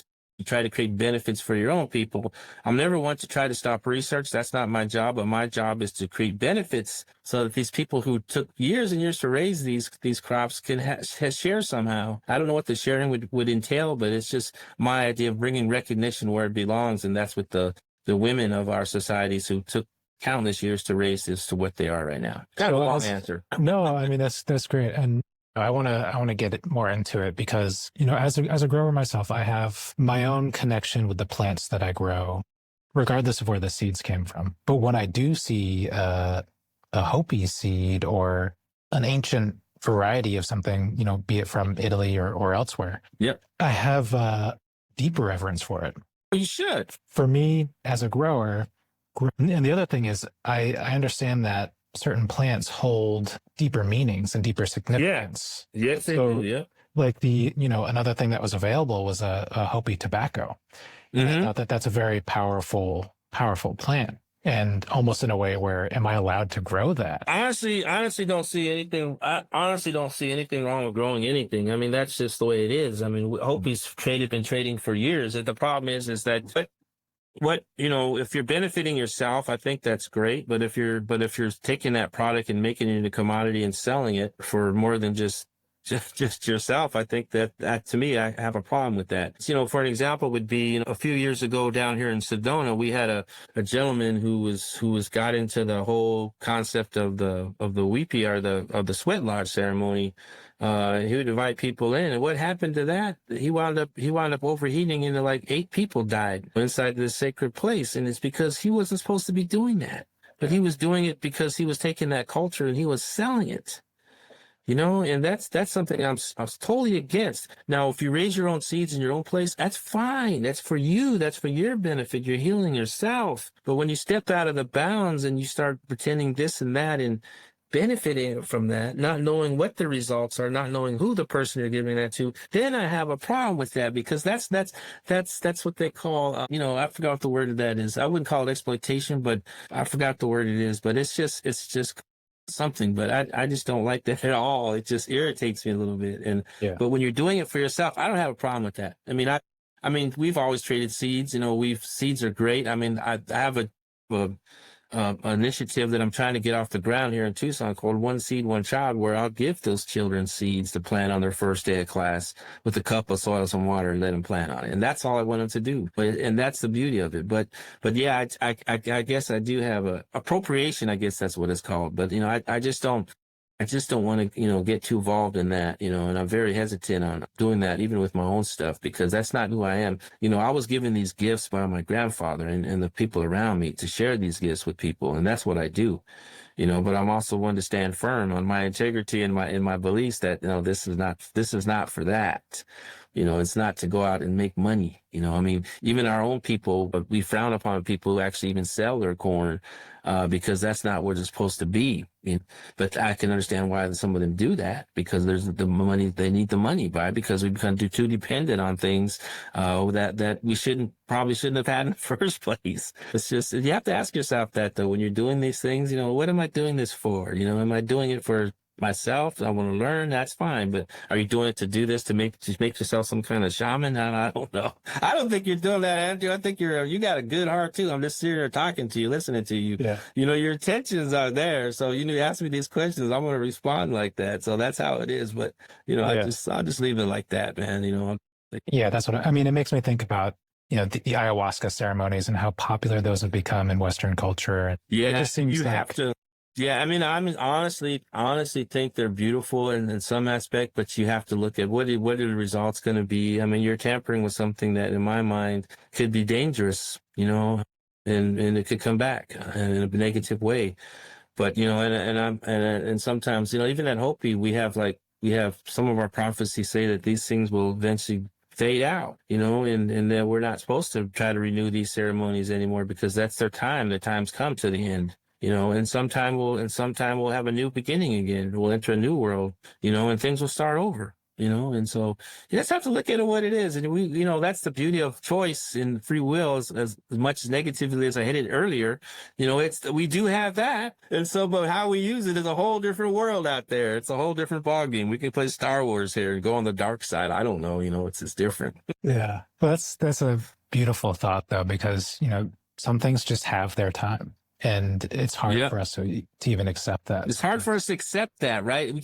try to create benefits for your own people. I'm never one to try to stop research. That's not my job, but my job is to create benefits so that these people who took years and years to raise these crops can share somehow. I don't know what the sharing would entail, but it's just my idea of bringing recognition where it belongs, and that's with the women of our societies who took countless years to raise this to what they are right now. Kind of a long answer. No, I mean, that's great. And I want to get more into it because, as a grower myself, I have my own connection with the plants that I grow. regardless of where the seeds came from. But when I do see a Hopi seed or an ancient variety of something, be it from Italy or elsewhere, Yep. I have deeper reverence for it. You should. For me, as a grower, and the other thing is I understand that certain plants hold deeper meanings and deeper significance. Yeah. Yes, they So, do. Yeah. like another thing that was available was a Hopi tobacco. And I thought that that's a very powerful plant. And almost in a way where, am I allowed to grow that? I honestly don't see anything. I honestly don't see anything wrong with growing anything. I mean, that's just the way it is. I mean, Hopi's been trading for years. And the problem is that, if you're benefiting yourself, I think that's great. But if you're taking that product and making it into commodity and selling it for more than just yourself, I think that to me, I have a problem with that. For an example would be, a few years ago down here in Sedona, we had a gentleman who got into the whole concept of the weepy, or of the sweat lodge ceremony. He would invite people in, and what happened to that? He wound up overheating, and like 8 people died inside this sacred place, and it's because he wasn't supposed to be doing that, but he was doing it because he was taking that culture and he was selling it. And that's something I was totally against. Now, if you raise your own seeds in your own place, that's fine. That's for you. That's for your benefit. You're healing yourself. But when you step out of the bounds and you start pretending this and that and benefiting from that, not knowing what the results are, not knowing who the person you're giving that to, then I have a problem with that, because that's what they call, I forgot what the word of that is. I wouldn't call it exploitation, but I forgot the word it is. But it's just something, but I just don't like that at all. It just irritates me a little bit. But when you're doing it for yourself, I don't have a problem with that. I mean, we've always traded seeds. Seeds are great. I mean, I have an initiative that I'm trying to get off the ground here in Tucson called One Seed, One Child, where I'll give those children seeds to plant on their first day of class with a cup of soil, some water, and let them plant on it. And that's all I want them to do. And that's the beauty of it. But yeah, I guess I do have appropriation. I guess that's what it's called. But, I just don't want to, get too involved in that, and I'm very hesitant on doing that, even with my own stuff, because that's not who I am. I was given these gifts by my grandfather and the people around me to share these gifts with people. And that's what I do, but I'm also one to stand firm on my integrity and my beliefs that, this is not for that. It's not to go out and make money. Even our own people, we frown upon people who actually even sell their corn, because that's not what it's supposed to be. But I can understand why some of them do that, because there's the money, they need the money because we become too dependent on things, that we probably shouldn't have had in the first place. It's just, you have to ask yourself that, though, when you're doing these things, what am I doing this for? Am I doing it for myself? I want to learn, that's fine. But are you doing it to do this, to make yourself some kind of shaman? I don't know. I don't think you're doing that, Andrew. I think you got a good heart too. I'm just sitting here talking to you, listening to you. Yeah. Your intentions are there. So, you ask me these questions, I'm going to respond like that. So that's how it is. But, I'll just leave it like that, man. Yeah, that's what I mean. It makes me think about, the ayahuasca ceremonies and how popular those have become in Western culture. Yeah. It just seems you have to. Yeah, I honestly think they're beautiful in some aspect, but you have to look at what are the results going to be. You're tampering with something that, in my mind, could be dangerous, and it could come back in a negative way. But and sometimes, even at Hopi, we have some of our prophecies say that these things will eventually fade out, and that we're not supposed to try to renew these ceremonies anymore, because that's their time. The time's come to the end. And sometime we'll have a new beginning again. We'll enter a new world, and things will start over, and so you just have to look at it what it is. And we, that's the beauty of choice and free will, as much as negatively as I hit it earlier, we do have that. And so, but how we use it is a whole different world out there. It's a whole different ballgame. We can play Star Wars here and go on the dark side. I don't know, it's just different. Yeah. Well, that's a beautiful thought, though, because, some things just have their time. And it's hard for us to even accept that. It's hard for us to accept that, right? We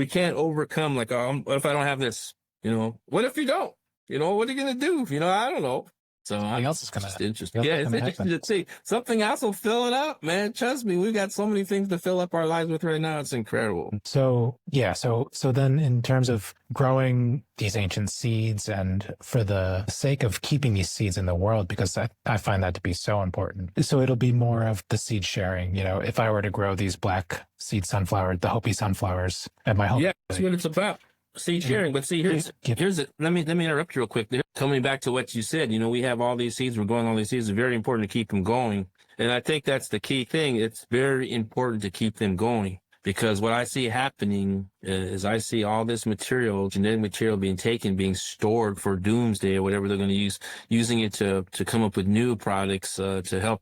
can't overcome, like, what if I don't have this? What if you don't? What are you going to do? I don't know. So Something else is just interesting. Yeah, it's interesting happen. to see. Something else will fill it up, man. Trust me, we've got so many things to fill up our lives with right now. It's incredible. So yeah, so then in terms of growing these ancient seeds and for the sake of keeping these seeds in the world, because I find that to be so important. So it'll be more of the seed sharing. You know, if I were to grow these black seed sunflower, the Hopi sunflowers at my home. Yeah, that's what it's about. Seed sharing. But see, here's it. Let me interrupt you real quick. Coming back to what you said, you know, we have all these seeds, we're growing all these seeds. It's very important to keep them going. And I think that's the key thing. It's very important to keep them going. Because what I see happening is I see all this material, genetic material being taken, being stored for doomsday or whatever they're going to use, using it to come up with new products to help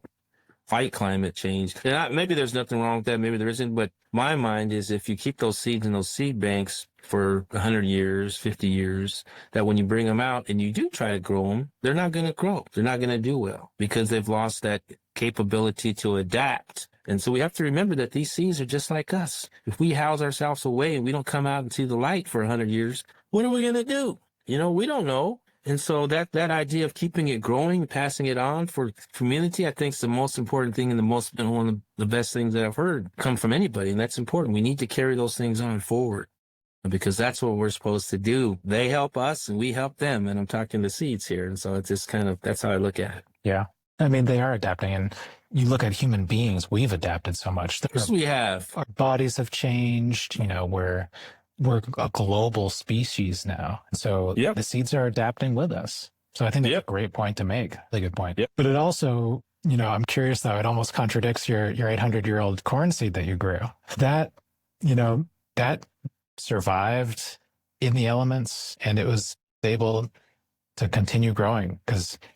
fight climate change. And maybe there's nothing wrong with that. Maybe there isn't. But my mind is if you keep those seeds in those seed banks for 100 years, 50 years, that when you bring them out and you do try to grow them, they're not going to grow. They're not going to do well because they've lost that capability to adapt. And so we have to remember that these seeds are just like us. If we house ourselves away and we don't come out and see the light for 100 years, what are we going to do? You know, we don't know. And so that idea of keeping it growing, passing it on for community, I think is the most important thing and one of the best things that I've heard come from anybody. And that's important. We need to carry those things on forward because that's what we're supposed to do. They help us and we help them. And I'm talking the seeds here. And so it's just that's how I look at it. Yeah. I mean, they are adapting. And you look at human beings, we've adapted so much. Yes, we have. Our bodies have changed. You know, we're a global species now. So the seeds are adapting with us. So I think that's a great point to make. A good point. Yep. But it also, you know, I'm curious though, it almost contradicts your 800-year-old corn seed that you grew. That, you know, that survived in the elements and it was able to continue growing.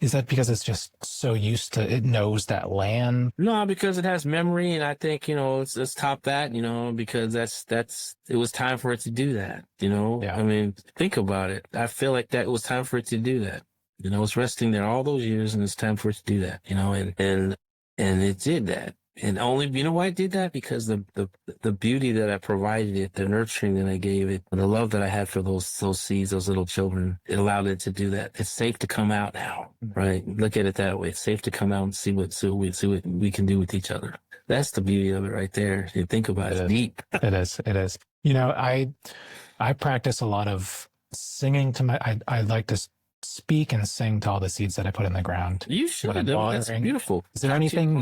Is that because it's just so used to, it knows that land? No, because it has memory. And I think, you know, let's top that, you know, because it was time for it to do that, you know? Yeah. I mean, think about it. I feel like that it was time for it to do that. You know, it's resting there all those years and it's time for it to do that, you know, and it did that. And only, you know why it did that? Because the beauty that I provided it, the nurturing that I gave it, the love that I had for those seeds, those little children, it allowed it to do that. It's safe to come out now, right? Look at it that way. It's safe to come out and see what we can do with each other. That's the beauty of it right there. You think about it, it's deep. It is. You know, I practice a lot of singing to I like to speak and sing to all the seeds that I put in the ground. You should. That's beautiful. Is there anything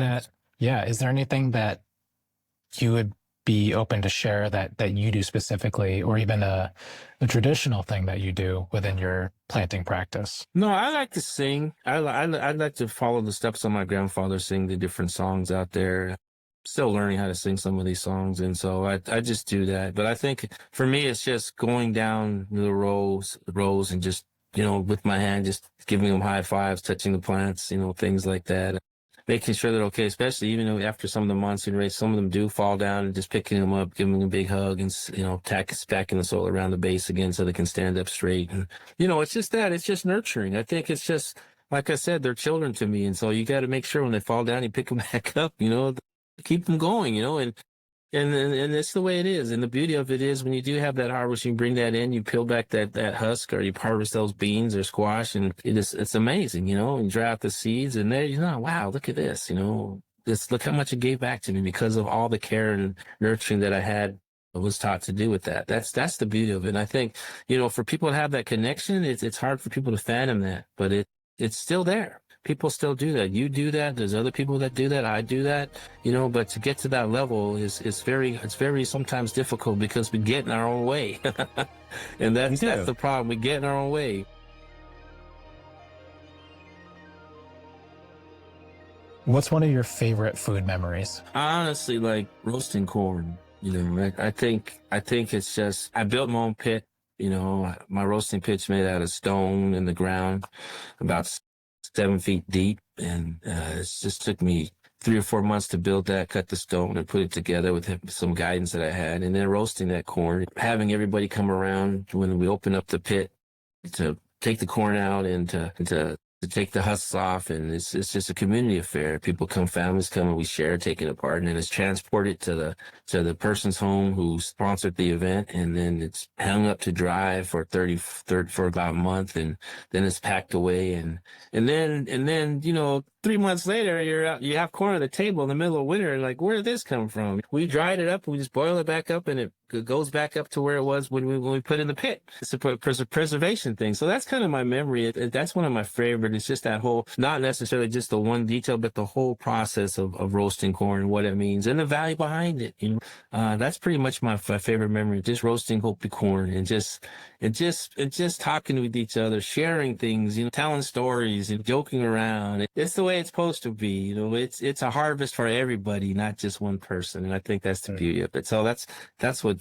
is there anything that you would be open to share that you do specifically, or even a traditional thing that you do within your planting practice? No, I like to sing. I like to follow the steps of my grandfather, sing the different songs out there. Still learning how to sing some of these songs. And so I just do that. But I think for me, it's just going down the rows and just, you know, with my hand, just giving them high fives, touching the plants, you know, things like that. Making sure they're okay, especially even though after some of the monsoon rains, some of them do fall down and just picking them up, giving them a big hug and, you know, stacking the soil around the base again so they can stand up straight. And, you know, it's just that. It's just nurturing. I think it's just, like I said, they're children to me. And so you got to make sure when they fall down, you pick them back up, you know, keep them going, you know, and it's the way it is. And the beauty of it is when you do have that harvest, you bring that in, you peel back that husk or you harvest those beans or squash and it's amazing, you know, and dry out the seeds and there, you know, wow, look at this, you know, look how much it gave back to me because of all the care and nurturing that I was taught to do with that. That's the beauty of it. And I think, you know, for people to have that connection, it's hard for people to fathom that, but it's still there. People still do that. You do that. There's other people that do that. I do that, you know, but to get to that level is very sometimes difficult because we get in our own way. And that's the problem. We get in our own way. What's one of your favorite food memories? I honestly like roasting corn. You know, I think it's just, I built my own pit. You know, my roasting pit's made out of stone in the ground, about 7 feet deep, and it just took me 3 or 4 months to build that, cut the stone and put it together with some guidance that I had, and then roasting that corn, having everybody come around when we open up the pit to take the corn out and to to take the husks off, and it's just a community affair. People come, families come, and we share, take it apart, and then it's transported to the person's home who sponsored the event, and then it's hung up to dry for 30 for about a month, and then it's packed away, and then 3 months later, you have corn at the table in the middle of winter, and like, where did this come from? We dried it up, we just boil it back up, and it goes back up to where it was when we put it in the pit. It's a preservation thing. So that's kind of my memory. That's one of my favorite. It's just that whole, not necessarily just the one detail, but the whole process of roasting corn and what it means and the value behind it. That's pretty much my favorite memory. Just roasting Hopi corn and just talking with each other, sharing things, telling stories and joking around. It's the way it's supposed to be. It's a harvest for everybody, not just one person. And I think that's the beauty of it. So that's what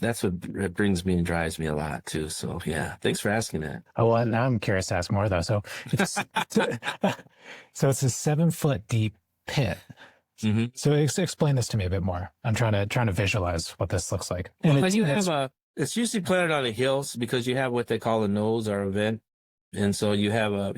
brings me and drives me a lot too. So yeah, thanks for asking that. Oh, well, now I'm curious to ask more though. So it's so it's a 7-foot deep pit. Mm-hmm. So explain this to me a bit more. I'm trying to visualize what this looks like. And it's usually planted on the hills because you have what they call a nose or a vent. And so you have a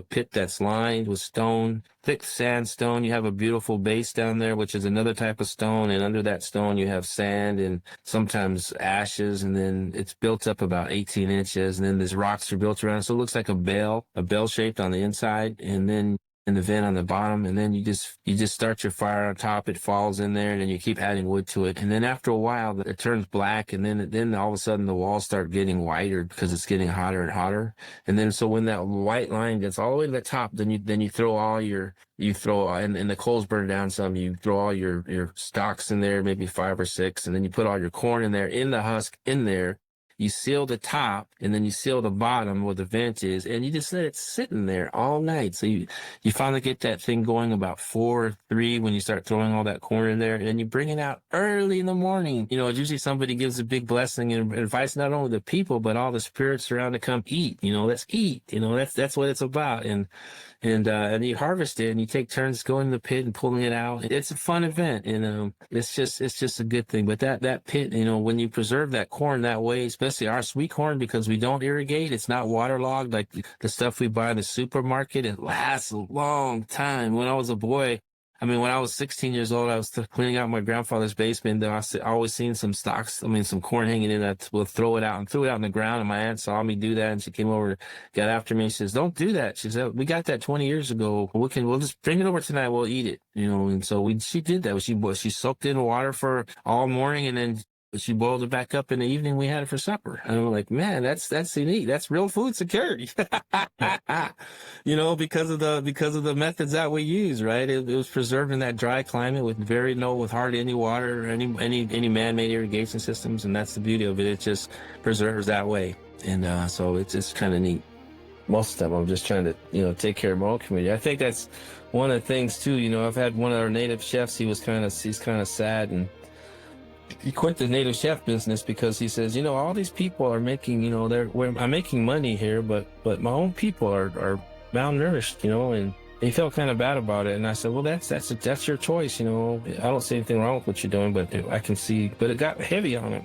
pit that's lined with stone, thick sandstone. You have a beautiful base down there, which is another type of stone. And under that stone, you have sand and sometimes ashes. And then it's built up about 18 inches. And then these rocks are built around. So it looks like a bell shaped on the inside. And then in the vent on the bottom, and then you just start your fire on top. It falls in there, and then you keep adding wood to it. And then after a while, it turns black, and then all of a sudden the walls start getting whiter because it's getting hotter and hotter. And then so when that white line gets all the way to the top, then you throw all your and the coals burn down some. You throw all your stalks in there, maybe 5 or 6, and then you put all your corn in there, in the husk in there. You seal the top, and then you seal the bottom where the vent is, and you just let it sit in there all night. So you finally get that thing going about 4 or 3 when you start throwing all that corn in there, and then you bring it out early in the morning. Usually somebody gives a big blessing and invites not only the people, but all the spirits around to come eat. Let's eat. That's what it's about. And you harvest it, and you take turns going to the pit and pulling it out. It's a fun event, and it's just a good thing. But that pit, when you preserve that corn that way, especially our sweet corn, because we don't irrigate, it's not waterlogged like the stuff we buy in the supermarket. It lasts a long time. When I was a boy, when I was 16 years old, I was cleaning out my grandfather's basement. I always seen some stalks, some corn hanging in it. We'll throw it out and threw it out on the ground. And my aunt saw me do that, and she came over, got after me. She says, "Don't do that." She said, "We got that 20 years ago. We'll just bring it over tonight. We'll eat it." And so she did that. She soaked it in water for all morning, and then she boiled it back up in the evening. We had it for supper. And I'm like, man, that's neat. That's real food security. Because of the methods that we use, right? It was preserved in that dry climate with hardly any water or any man-made irrigation systems. And that's the beauty of it. It just preserves that way. And so it's just kind of neat. Most of the time, I'm just trying to, take care of my own community. I think that's one of the things too. I've had one of our native chefs. He's kind of sad, and he quit the native chef business because he says, all these people are making, I'm making money here, but my own people are malnourished, and he felt kind of bad about it. And I said, well, that's your choice. I don't see anything wrong with what you're doing, but I can see, but it got heavy on him,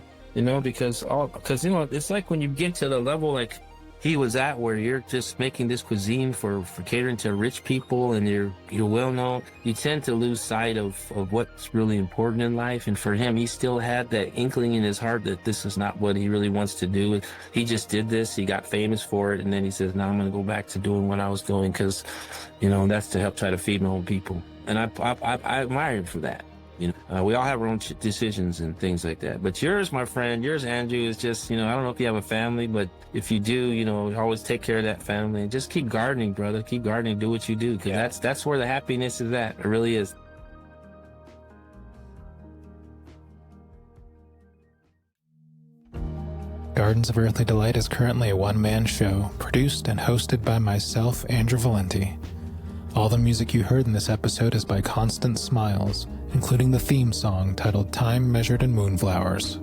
because it's like when you get to the level like he was at, where you're just making this cuisine for catering to rich people, and you're well known, you tend to lose sight of what's really important in life. And for him, he still had that inkling in his heart that this is not what he really wants to do. He just did this, he got famous for it, and then he says, now I'm going to go back to doing what I was doing, because that's to help try to feed my own people. And I admire him for that. We all have our own decisions and things like that. But yours, my friend, Andrew, is just, I don't know if you have a family, but if you do, always take care of that family and just keep gardening, brother. Keep gardening, do what you do, because that's where the happiness is at. It really is. Gardens of Earthly Delight is currently a one-man show, produced and hosted by myself, Andrew Valenti. All the music you heard in this episode is by Constant Smiles, including the theme song titled Time Measured in Moonflowers.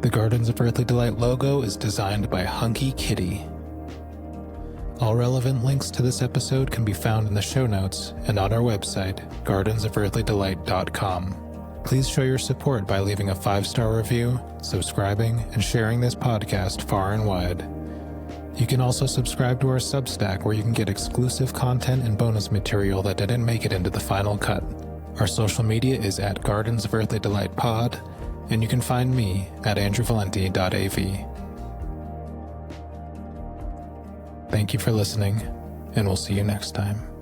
The Gardens of Earthly Delight logo is designed by Hunky Kitty. All relevant links to this episode can be found in the show notes and on our website, gardensoferthlydelight.com. Please show your support by leaving a 5-star review, subscribing, and sharing this podcast far and wide. You can also subscribe to our Substack, where you can get exclusive content and bonus material that didn't make it into the final cut. Our social media is at Gardens of Earthly Delight Pod, and you can find me at andrewvalenti.av. Thank you for listening, and we'll see you next time.